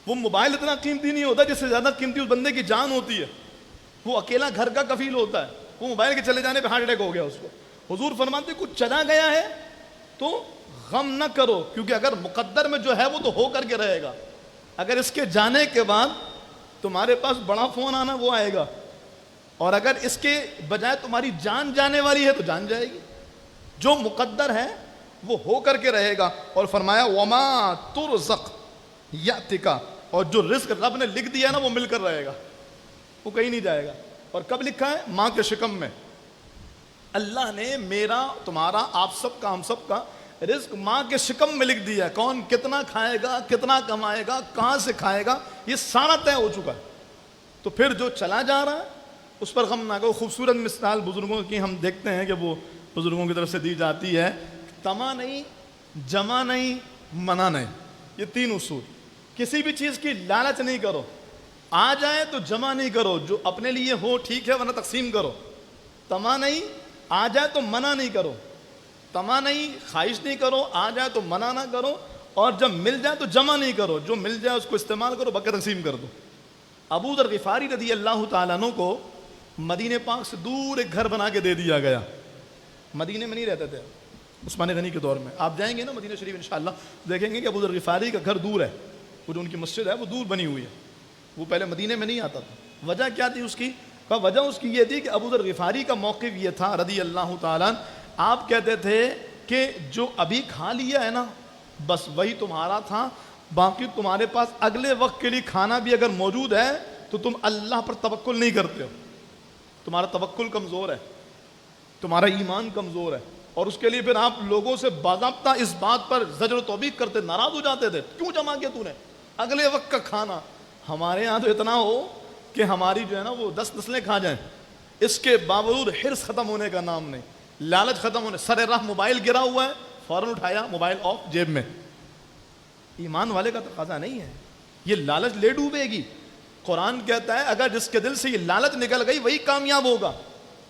B: وہ موبائل اتنا قیمتی نہیں ہوتا جس سے زیادہ قیمتی اس بندے کی جان ہوتی ہے، وہ اکیلا گھر کا کفیل ہوتا ہے، وہ موبائل کے چلے جانے پہ ہارٹ اٹیک ہو گیا اس کو۔ حضور فرماتے ہیں کچھ چلا گیا ہے تو غم نہ کرو، کیونکہ اگر مقدر میں جو ہے وہ تو ہو کر کے رہے گا، اگر اس کے جانے کے بعد تمہارے پاس بڑا فون آنا وہ آئے گا، اور اگر اس کے بجائے تمہاری جان جانے والی ہے تو جان جائے گی۔ جو مقدر ہے وہ ہو کر کے رہے گا۔ اور فرمایا وما ترزق یاتک، اور جو رزق رب نے لکھ دیا نا وہ مل کر رہے گا، وہ کہیں نہیں جائے گا۔ اور کب لکھا ہے؟ ماں کے شکم میں۔ اللہ نے میرا، تمہارا، آپ سب کا، ہم سب کا رزق ماں کے شکم میں لکھ دیا ہے، کون کتنا کھائے گا، کتنا کمائے گا، کہاں سے کھائے گا، یہ سارا طے ہو چکا ہے۔ تو پھر جو چلا جا رہا ہے اس پر غم نہ کرو۔ خوبصورت مثال بزرگوں کی ہم دیکھتے ہیں کہ وہ بزرگوں کی طرف سے دی جاتی ہے، تما نہیں، جمع نہیں، منع نہیں، یہ تین اصول۔ کسی بھی چیز کی لالچ نہیں کرو، آ جائے تو جمع نہیں کرو، جو اپنے لیے ہو ٹھیک ہے ورنہ تقسیم کرو۔ تما نہیں، آ جائے تو منع نہیں کرو، طمع نہیں، خواہش نہیں کرو، آ جائے تو منع نہ کرو، اور جب مل جائے تو جمع نہیں کرو، جو مل جائے اس کو استعمال کرو، باقی تقسیم کر دو۔ ابو ذر غفاری رضی اللہ تعالیٰ عنہ کو مدینہ پاک سے دور ایک گھر بنا کے دے دیا گیا۔ مدینے میں نہیں رہتے تھے، عثمان غنی کے دور میں۔ آپ جائیں گے نا مدینہ شریف انشاءاللہ، دیکھیں گے کہ ابو ذر غفاری کا گھر دور ہے، وہ جو ان کی مسجد ہے وہ دور بنی ہوئی ہے، وہ پہلے مدینے میں نہیں آتا تھا۔ وجہ کیا تھی اس کی؟ وجہ اس کی یہ تھی کہ ابو ذر غفاری کا موقف یہ تھا رضی اللہ تعالیٰ، آپ کہتے تھے کہ جو ابھی کھا لیا ہے نا بس وہی تمہارا تھا، باقی تمہارے پاس اگلے وقت کے لیے کھانا بھی اگر موجود ہے تو تم اللہ پر توکل نہیں کرتے ہو، تمہارا توکل کمزور ہے، تمہارا ایمان کمزور ہے، اور اس کے لیے پھر آپ لوگوں سے باضابطہ اس بات پر زجر و توبیخ کرتے، ناراض ہو جاتے تھے، کیوں جمع کیا تو نے اگلے وقت کا کھانا؟ ہمارے ہاں تو اتنا ہو کہ ہماری جو ہے نا وہ 10 نسلیں کھا جائیں، اس کے باوجود حرص ختم ہونے کا نام نہیں، لالچ ختم ہونے۔ سر راہ موبائل گرا ہوا ہے، فوراً اٹھایا، موبائل آف، جیب میں۔ ایمان والے کا تقاضا نہیں ہے، یہ لالچ لے ڈوبے گی۔ قرآن کہتا ہے اگر جس کے دل سے یہ لالچ نکل گئی وہی کامیاب ہوگا،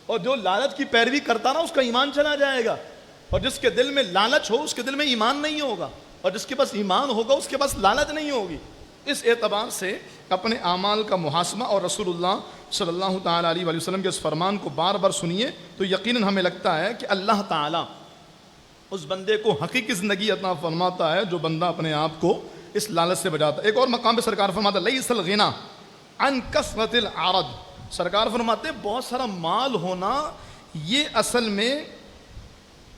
B: اور جو لالچ کی پیروی کرتا نا اس کا ایمان چلا جائے گا، اور جس کے دل میں لالچ ہو اس کے دل میں ایمان نہیں ہوگا، اور جس کے پاس ایمان ہوگا اس کے پاس لالچ نہیں ہوگی۔ اس اعتبار سے اپنے اعمال کا محاسبہ اور رسول اللہ صلی اللہ تعالیٰ علیہ وآلہ وسلم کے اس فرمان کو بار بار سنیے تو یقیناً ہمیں لگتا ہے کہ اللہ تعالیٰ اس بندے کو حقیقی زندگی عطا فرماتا ہے جو بندہ اپنے آپ کو اس لالچ سے بچاتا ہے۔ ایک اور مقام پہ سرکار فرماتا ہے لیس الغنی عن کثرت العرض، سرکار فرماتے ہیں بہت سارا مال ہونا یہ اصل میں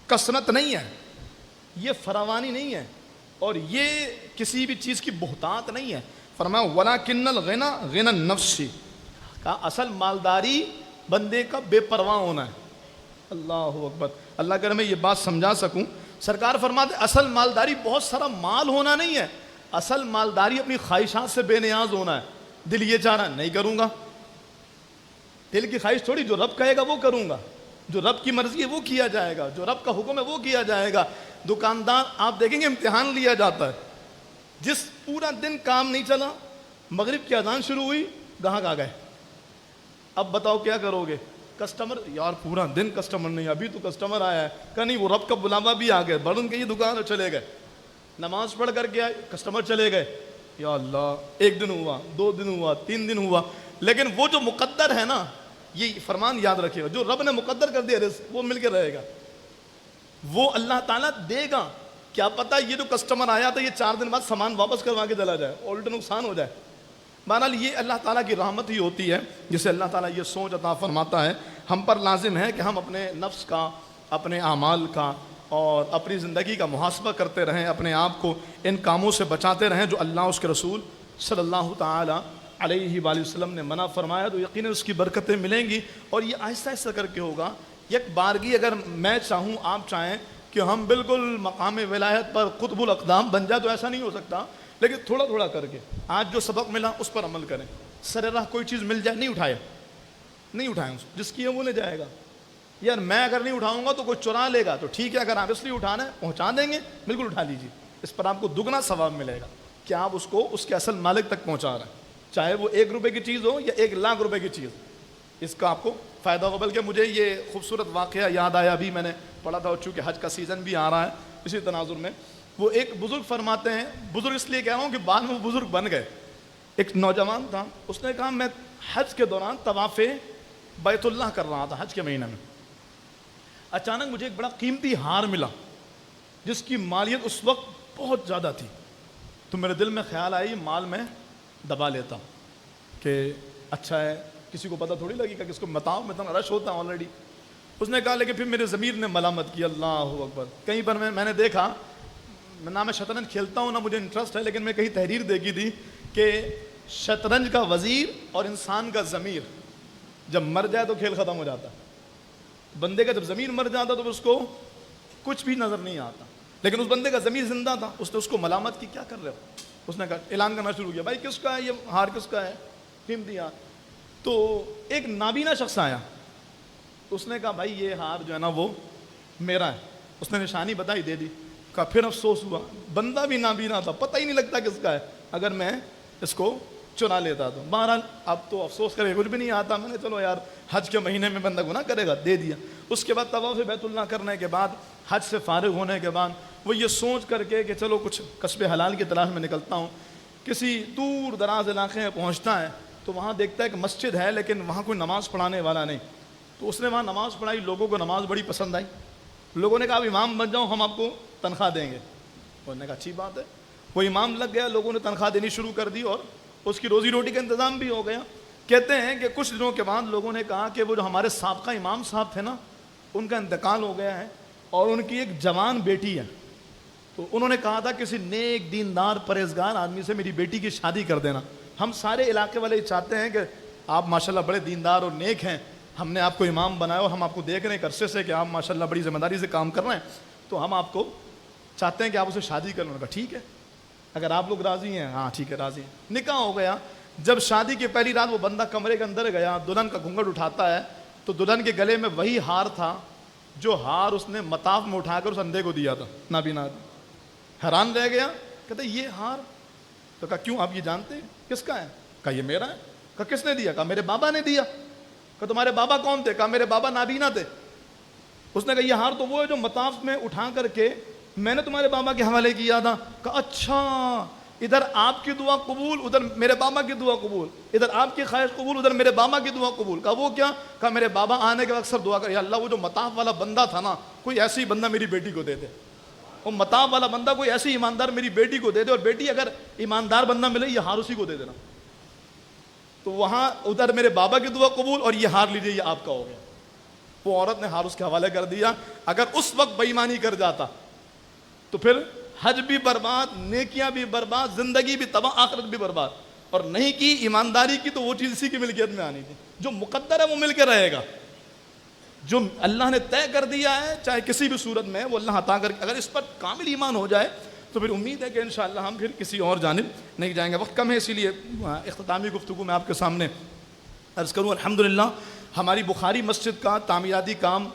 B: کثرت نہیں ہے، یہ فراوانی نہیں ہے، اور یہ کسی بھی چیز کی بہتات نہیں ہے۔ فرمایا ولکن الغنی غنی النفس، کا اصل مالداری بندے کا بے پرواہ ہونا ہے۔ اللہ اکبر، اللہ کرے میں یہ بات سمجھا سکوں۔ سرکار فرماتے اصل مالداری بہت سارا مال ہونا نہیں ہے، اصل مالداری اپنی خواہشات سے بے نیاز ہونا ہے۔ دل یہ چاہ رہا نہیں کروں گا، دل کی خواہش تھوڑی، جو رب کہے گا وہ کروں گا، جو رب کی مرضی ہے وہ کیا جائے گا، جو رب کا حکم ہے وہ کیا جائے گا۔ دکاندار آپ دیکھیں گے امتحان لیا جاتا ہے، جس پورا دن کام نہیں چلا، مغرب کی اذان شروع ہوئی، گاہک آ گئے، اب بتاؤ کیا کرو گے؟ کسٹمر، یار پورا دن کسٹمر نہیں، ابھی تو کسٹمر آیا ہے، کہ نہیں وہ رب کا بلاوا بھی آ گئے، بڑھن کے یہ دکان اور چلے گئے، نماز پڑھ کر کے آئے، کسٹمر چلے گئے، یا اللہ ایک دن ہوا، 2 دن ہوا، 3 دن ہوا، لیکن وہ جو مقدر ہے نا، یہ فرمان یاد رکھے گا، جو رب نے مقدر کر دیا رزق وہ مل کے رہے گا، وہ اللہ تعالیٰ دے گا۔ کیا پتہ یہ جو کسٹمر آیا تھا یہ 4 دن بعد سامان واپس کروا کے چلا جائے، الٹا نقصان ہو جائے۔ بہرحال یہ اللہ تعالیٰ کی رحمت ہی ہوتی ہے جسے اللہ تعالیٰ یہ سوچ عطا فرماتا ہے۔ ہم پر لازم ہے کہ ہم اپنے نفس کا، اپنے اعمال کا اور اپنی زندگی کا محاسبہ کرتے رہیں، اپنے آپ کو ان کاموں سے بچاتے رہیں جو اللہ اس کے رسول صلی اللہ تعالیٰ علیہ وآلہ وسلم نے منع فرمایا، تو یقیناً اس کی برکتیں ملیں گی، اور یہ آہستہ آہستہ کر کے ہوگا۔ یک بارگی اگر میں چاہوں، آپ چاہیں کہ ہم بالکل مقام ولایت پر قطب الاقدام بن جائے تو ایسا نہیں ہو سکتا، لیکن تھوڑا تھوڑا کر کے آج جو سبق ملا اس پر عمل کریں۔ سر راہ کوئی چیز مل جائے نہیں اٹھائیں، جس کی ہے وہ لے جائے گا۔ یار میں اگر نہیں اٹھاؤں گا تو کوئی چرا لے گا، تو ٹھیک ہے، اگر آپ اس لیے اٹھانا ہے پہنچا دیں گے، بالکل اٹھا لیجیے، اس پر آپ کو دگنا ثواب ملے گا کہ آپ اس کو اس کے اصل مالک تک پہنچا رہے ہیں، چاہے وہ 1 روپے کی چیز ہو یا 1 لاکھ روپے کی چیز، اس کا آپ کو فائدہ ہوگا۔ بلکہ مجھے یہ خوبصورت واقعہ یاد آیا، ابھی میں نے پڑھا تھا، چونکہ حج کا سیزن بھی آ رہا ہے، اسی تناظر میں وہ ایک بزرگ فرماتے ہیں، بزرگ اس لیے کہہ رہا ہوں کہ بعد میں وہ بزرگ بن گئے، ایک نوجوان تھا، اس نے کہا میں حج کے دوران طواف بیت اللہ کر رہا تھا حج کے مہینے میں، اچانک مجھے ایک بڑا قیمتی ہار ملا جس کی مالیت اس وقت بہت زیادہ تھی، تو میرے دل میں خیال آئی مال میں دبا لیتا ہوں کہ اچھا ہے، کسی کو پتہ تھوڑی لگے گا، کس کو بتاؤں، میں اتنا رش ہوتا ہوں آلریڈی۔ اس نے کہا، لیکن پھر میرے ضمیر نے ملامت کی، اللہ اکبر۔ کہیں پر میں نے دیکھا، نہ میں شطرنج کھیلتا ہوں نہ مجھے انٹرسٹ ہے، لیکن میں کہیں تحریر دیکھی تھی کہ شطرنج کا وزیر اور انسان کا ضمیر جب مر جائے تو کھیل ختم ہو جاتا ہے۔ بندے کا جب ضمیر مر جاتا تو اس کو کچھ بھی نظر نہیں آتا، لیکن اس بندے کا ضمیر زندہ تھا، اس نے اس کو ملامت کی، کیا کر رہے ہو؟ اس نے کہا، اعلان کرنا شروع کیا، بھائی کس کا ہے یہ ہار، کس کا ہے، قیمتی ہار۔ تو ایک نابینا شخص آیا، اس نے کہا، بھائی یہ ہار جو ہے نا وہ میرا ہے۔ اس نے نشانی بتائی، دے دی۔ پھر افسوس ہوا، بندہ بھی نابینا تھا، پتہ ہی نہیں لگتا کس کا ہے، اگر میں اس کو چنا لیتا تھا. بہرحال اب تو افسوس کرے کچھ بھی نہیں آتا. میں نے چلو یار حج کے مہینے میں بندہ گناہ کرے گا, دے دیا. اس کے بعد طواف بیت اللہ کرنے کے بعد, حج سے فارغ ہونے کے بعد, وہ یہ سوچ کر کے کہ چلو کچھ کسب حلال کی تلاش میں نکلتا ہوں, کسی دور دراز علاقے میں پہنچتا ہے تو وہاں دیکھتا ہے کہ مسجد ہے لیکن وہاں کوئی نماز پڑھانے والا نہیں. تو اس نے وہاں نماز پڑھائی, لوگوں کو نماز بڑی پسند آئی. لوگوں نے کہا اب امام بن جاؤ, ہم آپ کو تنخواہ دیں گے. انہوں نے کہا اچھی بات ہے. وہ امام لگ گیا, لوگوں نے تنخواہ دینی شروع کر دی اور اس کی روزی روٹی کا انتظام بھی ہو گیا. کہتے ہیں کہ کچھ دنوں کے بعد لوگوں نے کہا کہ وہ جو ہمارے سابقہ امام صاحب تھے نا, ان کا انتقال ہو گیا ہے اور ان کی ایک جوان بیٹی ہے. تو انہوں نے کہا تھا کسی نیک دیندار پرہیزگار آدمی سے میری بیٹی کی شادی کر دینا. ہم سارے علاقے والے چاہتے ہیں کہ آپ ماشاءاللہ بڑے دیندار اور نیک ہیں, ہم نے آپ کو امام بنایا اور ہم آپ کو دیکھ رہے ہیں عرصے سے کہ آپ ماشاءاللہ بڑی ذمہ داری سے کام کر رہے ہیں, تو ہم آپ کو چاہتے ہیں کہ آپ اسے شادی کر لیں. ٹھیک ہے, اگر آپ لوگ راضی ہیں. ہاں ٹھیک ہے, راضی ہیں. نکاح ہو گیا. جب شادی کی پہلی رات وہ بندہ کمرے کے اندر گیا, دلہن کا گھونگھٹ اٹھاتا ہے تو دلہن کے گلے میں وہی ہار تھا جو ہار اس نے مطاف میں اٹھا کر اس اندھے کو دیا تھا. نابینا حیران رہ گیا, کہتے یہ ہار. تو کہا کیوں, آپ یہ جانتے ہیں کس کا ہے؟ کہا یہ میرا ہے. کہا کس نے دیا؟ کہا میرے بابا نے دیا. کہا تمہارے بابا کون تھے؟ کہا میرے بابا نابینا تھے. اس نے کہا یہ ہار تو وہ ہے جو مطاف میں اٹھا کر کے میں نے تمہارے بابا کے حوالے کیا تھا. کہا اچھا, ادھر آپ کی دعا قبول, ادھر میرے بابا کی دعا قبول, ادھر آپ کی خواہش قبول, ادھر میرے بابا کی دعا قبول. کہا وہ کیا؟ کہا میرے بابا آنے کے وقت اکثر دعا کر, یا اللہ وہ جو مطاف والا بندہ تھا نا, کوئی ایسی بندہ میری بیٹی کو دے دے. وہ مطاف والا بندہ کوئی ایسی ایماندار میری بیٹی کو دے دے, اور بیٹی اگر ایماندار بندہ ملے یہ ہار اسی کو دے دینا. تو وہاں ادھر میرے بابا کی دعا قبول اور یہ ہار لیجیے یہ آپ کا ہو گیا. وہ عورت نے ہار اس کے حوالے کر دیا. اگر اس وقت بے ایمانی کر جاتا تو پھر حج بھی برباد, نیکیاں بھی برباد, زندگی بھی تباہ, آخرت بھی برباد. اور نہیں کی ایمانداری کی تو وہ چیز اسی کی ملکیت میں آنی تھی. جو مقدر ہے وہ مل کے رہے گا, جو اللہ نے طے کر دیا ہے چاہے کسی بھی صورت میں وہ اللہ عطا کر, اگر اس پر کامل ایمان ہو جائے تو پھر امید ہے کہ انشاءاللہ ہم پھر کسی اور جانب نہیں جائیں گے. وقت کم ہے اسی لیے اختتامی گفتگو میں آپ کے سامنے عرض کروں. الحمدللہ ہماری بخاری مسجد کا تعمیراتی کام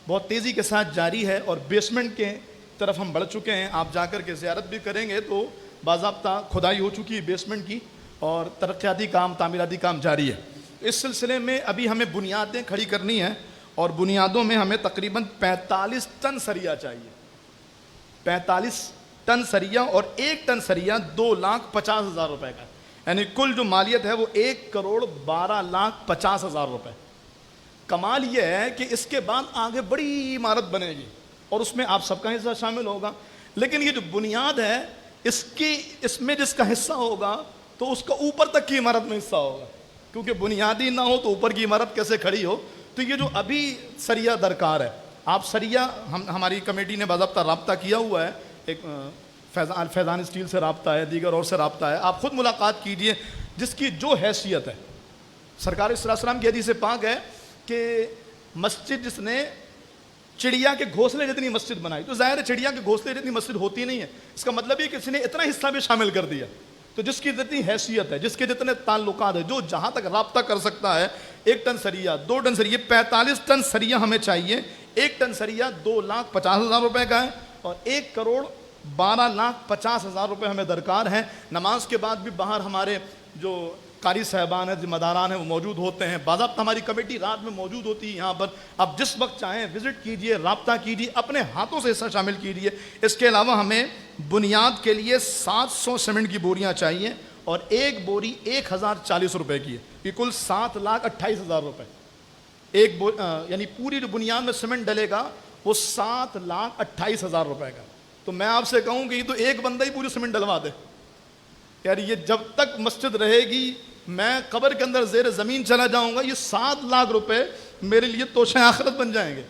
B: بہت تیزی کے ساتھ جاری ہے اور بیسمنٹ کے طرف ہم بڑھ چکے ہیں. آپ جا کر کے زیارت بھی کریں گے تو باضابطہ کھدائی ہو چکی ہے بیسمنٹ کی اور ترقیاتی کام, تعمیراتی کام جاری ہے. اس سلسلے میں ابھی ہمیں بنیادیں کھڑی کرنی ہیں اور بنیادوں میں ہمیں تقریباً 45 ٹن سریا چاہیے. 45 ٹن سریا, اور 1 ٹن سریا 2,50,000 روپے کا, یعنی کل جو مالیت ہے وہ 1,12,50,000 روپے. کمال یہ ہے کہ اس کے بعد آگے بڑی عمارت بنے گی اور اس میں آپ سب کا حصہ شامل ہوگا. لیکن یہ جو بنیاد ہے اس میں جس کا حصہ ہوگا تو اس کا اوپر تک کی عمارت میں حصہ ہوگا, کیونکہ بنیادی نہ ہو تو اوپر کی عمارت کیسے کھڑی ہو. تو یہ جو ابھی سریا درکار ہے, آپ سریا ہماری کمیٹی نے باضابطہ رابطہ کیا ہوا ہے, ایک فیضان اسٹیل سے رابطہ ہے, دیگر اور سے رابطہ ہے. آپ خود ملاقات کیجئے, جس کی جو حیثیت ہے. سرکار صلی اللہ علیہ وسلم کی حدیث پاک ہے کہ مسجد جس نے چڑیا کے گھونسلے جتنی مسجد بنائی, تو ظاہر ہے چڑیا کے گھونسلے جتنی مسجد ہوتی نہیں ہے, اس کا مطلب یہ کہ اس نے اتنا حصہ بھی شامل کر دیا. تو جس کی جتنی حیثیت ہے, جس کے جتنے تعلقات ہیں, جو جہاں تک رابطہ کر سکتا ہے, 1 ٹن سریا, 2 ٹن سریا, 45 ٹن سریا ہمیں چاہیے. 1 ٹن سریا 2,50,000 روپے کا ہے اور 1,12,50,000 روپے ہمیں درکار ہیں. نماز کے بعد بھی باہر ہمارے جو قاری صاحبان ہیں, ذمہ داران ہیں, وہ موجود ہوتے ہیں. باضابطہ ہماری کمیٹی رات میں موجود ہوتی ہے یہاں پر. آپ جس وقت چاہیں وزٹ کیجئے, رابطہ کیجئے, اپنے ہاتھوں سے حصہ شامل کیجئے. اس کے علاوہ ہمیں بنیاد کے لیے 700 سیمنٹ کی بوریاں چاہیے اور ایک بوری 1,040 روپے کی ہے. یہ کل 7,28,000 روپے. یعنی پوری جو بنیاد میں سیمنٹ ڈلے گا وہ 7,28,000 روپے کا. تو میں آپ سے کہوں کہ یہ تو ایک بندہ ہی پوری سیمنٹ ڈلوا دے. یار یہ جب تک مسجد رہے گی میں قبر کے اندر زیر زمین چلا جاؤں گا, یہ 7 لاکھ روپے میرے لیے توشہ آخرت بن جائیں گے.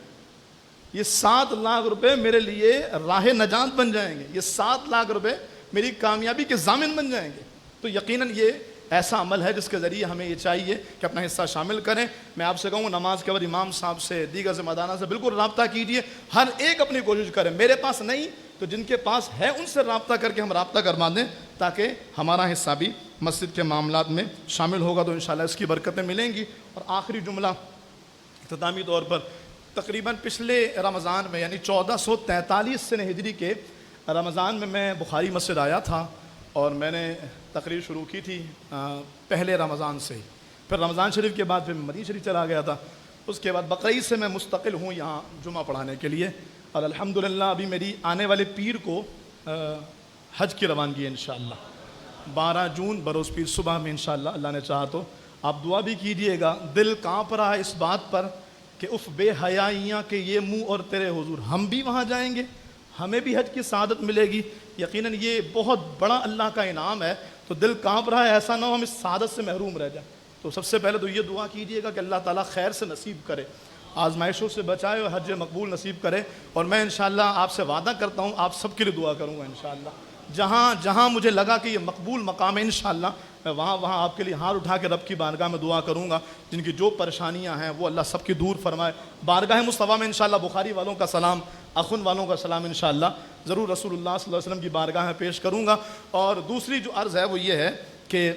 B: یہ 7 لاکھ روپے میرے لیے راہ نجات بن جائیں گے. یہ 7 لاکھ روپے میری کامیابی کے ضامن بن جائیں گے. تو یقیناً یہ ایسا عمل ہے جس کے ذریعے ہمیں یہ چاہیے کہ اپنا حصہ شامل کریں. میں آپ سے کہوں نماز کے بعد امام صاحب سے, دیگر ذمہ داران سے بالکل رابطہ کیجئے. ہر ایک اپنی کوشش کرے. میرے پاس نہیں تو جن کے پاس ہے ان سے رابطہ کر کے ہم رابطہ کروا دیں تاکہ ہمارا حصہ بھی مسجد کے معاملات میں شامل ہوگا تو انشاءاللہ اس کی برکتیں ملیں گی. اور آخری جملہ اختتامی طور پر, تقریباً پچھلے رمضان میں یعنی 1443 سنہ ہجری کے رمضان میں بخاری مسجد آیا تھا اور میں نے تقریر شروع کی تھی پہلے رمضان سے، پھر رمضان شریف کے بعد پھر مدینہ شریف چلا گیا تھا، اس کے بعد بقرعید سے میں مستقل ہوں یہاں جمعہ پڑھانے کے لیے، اور الحمدللہ ابھی میری آنے والے پیر کو حج کی روانگی ہے انشاءاللہ 12 جون بروز پیر صبح میں انشاءاللہ، اللہ نے چاہا تو آپ دعا بھی کیجئے گا۔ دل کانپ رہا ہے اس بات پر کہ اف بے حیائیاں کہ یہ منہ اور تیرے حضور، ہم بھی وہاں جائیں گے، ہمیں بھی حج کی سعادت ملے گی، یقیناً یہ بہت بڑا اللہ کا انعام ہے، تو دل کانپ رہا ہے ایسا نہ ہو ہم اس سعادت سے محروم رہ جائیں۔ تو سب سے پہلے تو یہ دعا کیجئے گا کہ اللہ تعالیٰ خیر سے نصیب کرے، آزمائشوں سے بچائے اور حج مقبول نصیب کرے، اور میں انشاءاللہ آپ سے وعدہ کرتا ہوں آپ سب کے لیے دعا کروں گا انشاءاللہ، جہاں جہاں مجھے لگا کہ یہ مقبول مقام ہے انشاءاللہ میں وہاں آپ کے لیے ہاتھ اٹھا کے رب کی بارگاہ میں دعا کروں گا، جن کی جو پریشانیاں ہیں وہ اللہ سب کی دور فرمائے۔ بارگاہ مصطفیٰ میں انشاءاللہ بخاری والوں کا سلام، اخن والوں کا سلام انشاءاللہ ضرور رسول اللہ صلی اللہ علیہ وسلم کی بارگاہ میں پیش کروں گا۔ اور دوسری جو عرض ہے وہ یہ ہے کہ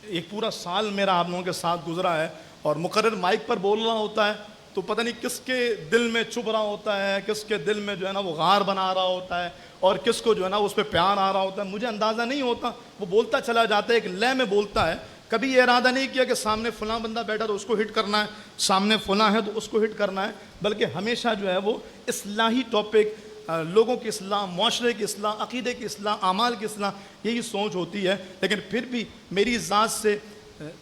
B: ایک پورا سال میرا آپ لوگوں کے ساتھ گزرا ہے، اور مقرر مائک پر بول رہا ہوتا ہے تو پتہ نہیں کس کے دل میں چبھ رہا ہوتا ہے، کس کے دل میں جو ہے نا وہ غار بنا رہا ہوتا ہے، اور کس کو جو ہے نا اس پہ پیار آ رہا ہوتا ہے، مجھے اندازہ نہیں ہوتا، وہ بولتا چلا جاتا ہے، ایک لے میں بولتا ہے، کبھی یہ ارادہ نہیں کیا کہ سامنے فلاں بندہ بیٹھا تو اس کو ہٹ کرنا ہے، سامنے فلاں ہے تو اس کو ہٹ کرنا ہے، بلکہ ہمیشہ جو ہے وہ اصلاحی ٹاپک، لوگوں کی اصلاح، معاشرے کی اصلاح، عقیدے کی اصلاح، اعمال کی اصلاح، یہی سوچ ہوتی ہے۔ لیکن پھر بھی میری ذات سے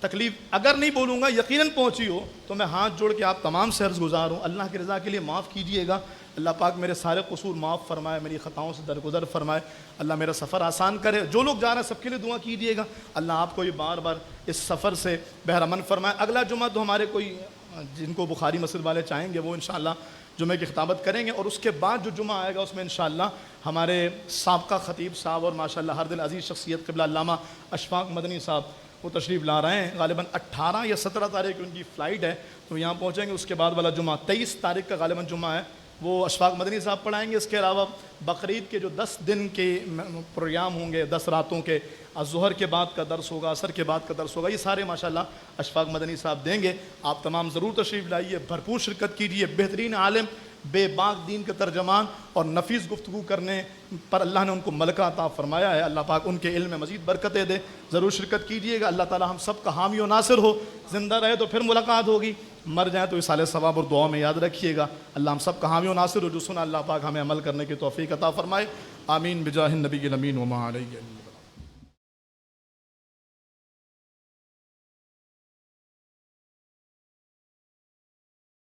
B: تکلیف اگر نہیں بولوں گا یقیناً پہنچی ہو تو میں ہاتھ جوڑ کے آپ تمام سے عرض گزار ہوں، اللہ کی رضا کے لیے معاف کیجئے گا، اللہ پاک میرے سارے قصور معاف فرمائے، میری خطاؤں سے درگزر فرمائے، اللہ میرا سفر آسان کرے، جو لوگ جا رہے ہیں سب کے لیے دعا کیجئے گا، اللہ آپ کو یہ بار بار اس سفر سے بہرامن فرمائے۔ اگلا جمعہ تو ہمارے کوئی جن کو بخاری مسجد والے چاہیں گے وہ انشاءاللہ جمعے کی خطابت کریں گے، اور اس کے بعد جو جمعہ آئے گا اس میں انشاءاللہ ہمارے سابقہ خطیب صاحب اور ماشاءاللہ ہر دل عزیز شخصیت قبلہ علامہ اشفاق مدنی صاحب وہ تشریف لا رہے ہیں، غالباً 18 یا 17 تاریخ کی ان کی فلائٹ ہے تو یہاں پہنچیں گے۔ اس کے بعد والا جمعہ 23 تاریخ کا غالباً جمعہ ہے، وہ اشفاق مدنی صاحب پڑھائیں گے۔ اس کے علاوہ بقرعید کے جو 10 دن کے پروگرام ہوں گے، 10 راتوں کے، ظہر کے بعد کا درس ہوگا، عصر کے بعد کا درس ہوگا، یہ سارے ماشاءاللہ اشفاق مدنی صاحب دیں گے۔ آپ تمام ضرور تشریف لائیے، بھرپور شرکت کیجیے، بہترین عالم، بے باک دین کے ترجمان اور نفیس گفتگو کرنے پر اللہ نے ان کو ملکہ عطا فرمایا ہے، اللہ پاک ان کے علم میں مزید برکتیں دے، ضرور شرکت کیجیے گا۔ اللہ تعالی ہم سب کا حامی و ناصر ہو، زندہ رہے تو پھر ملاقات ہوگی، مر جائیں تو اصالہ ثواب اور دعا میں یاد رکھیے گا۔ اللہ ہم سب کا حامی و ناصر ہو، جو سنا اللہ پاک ہمیں عمل کرنے کی توفیق عطا فرمائے، آمین بجاہ النبی الامین وما علیہ۔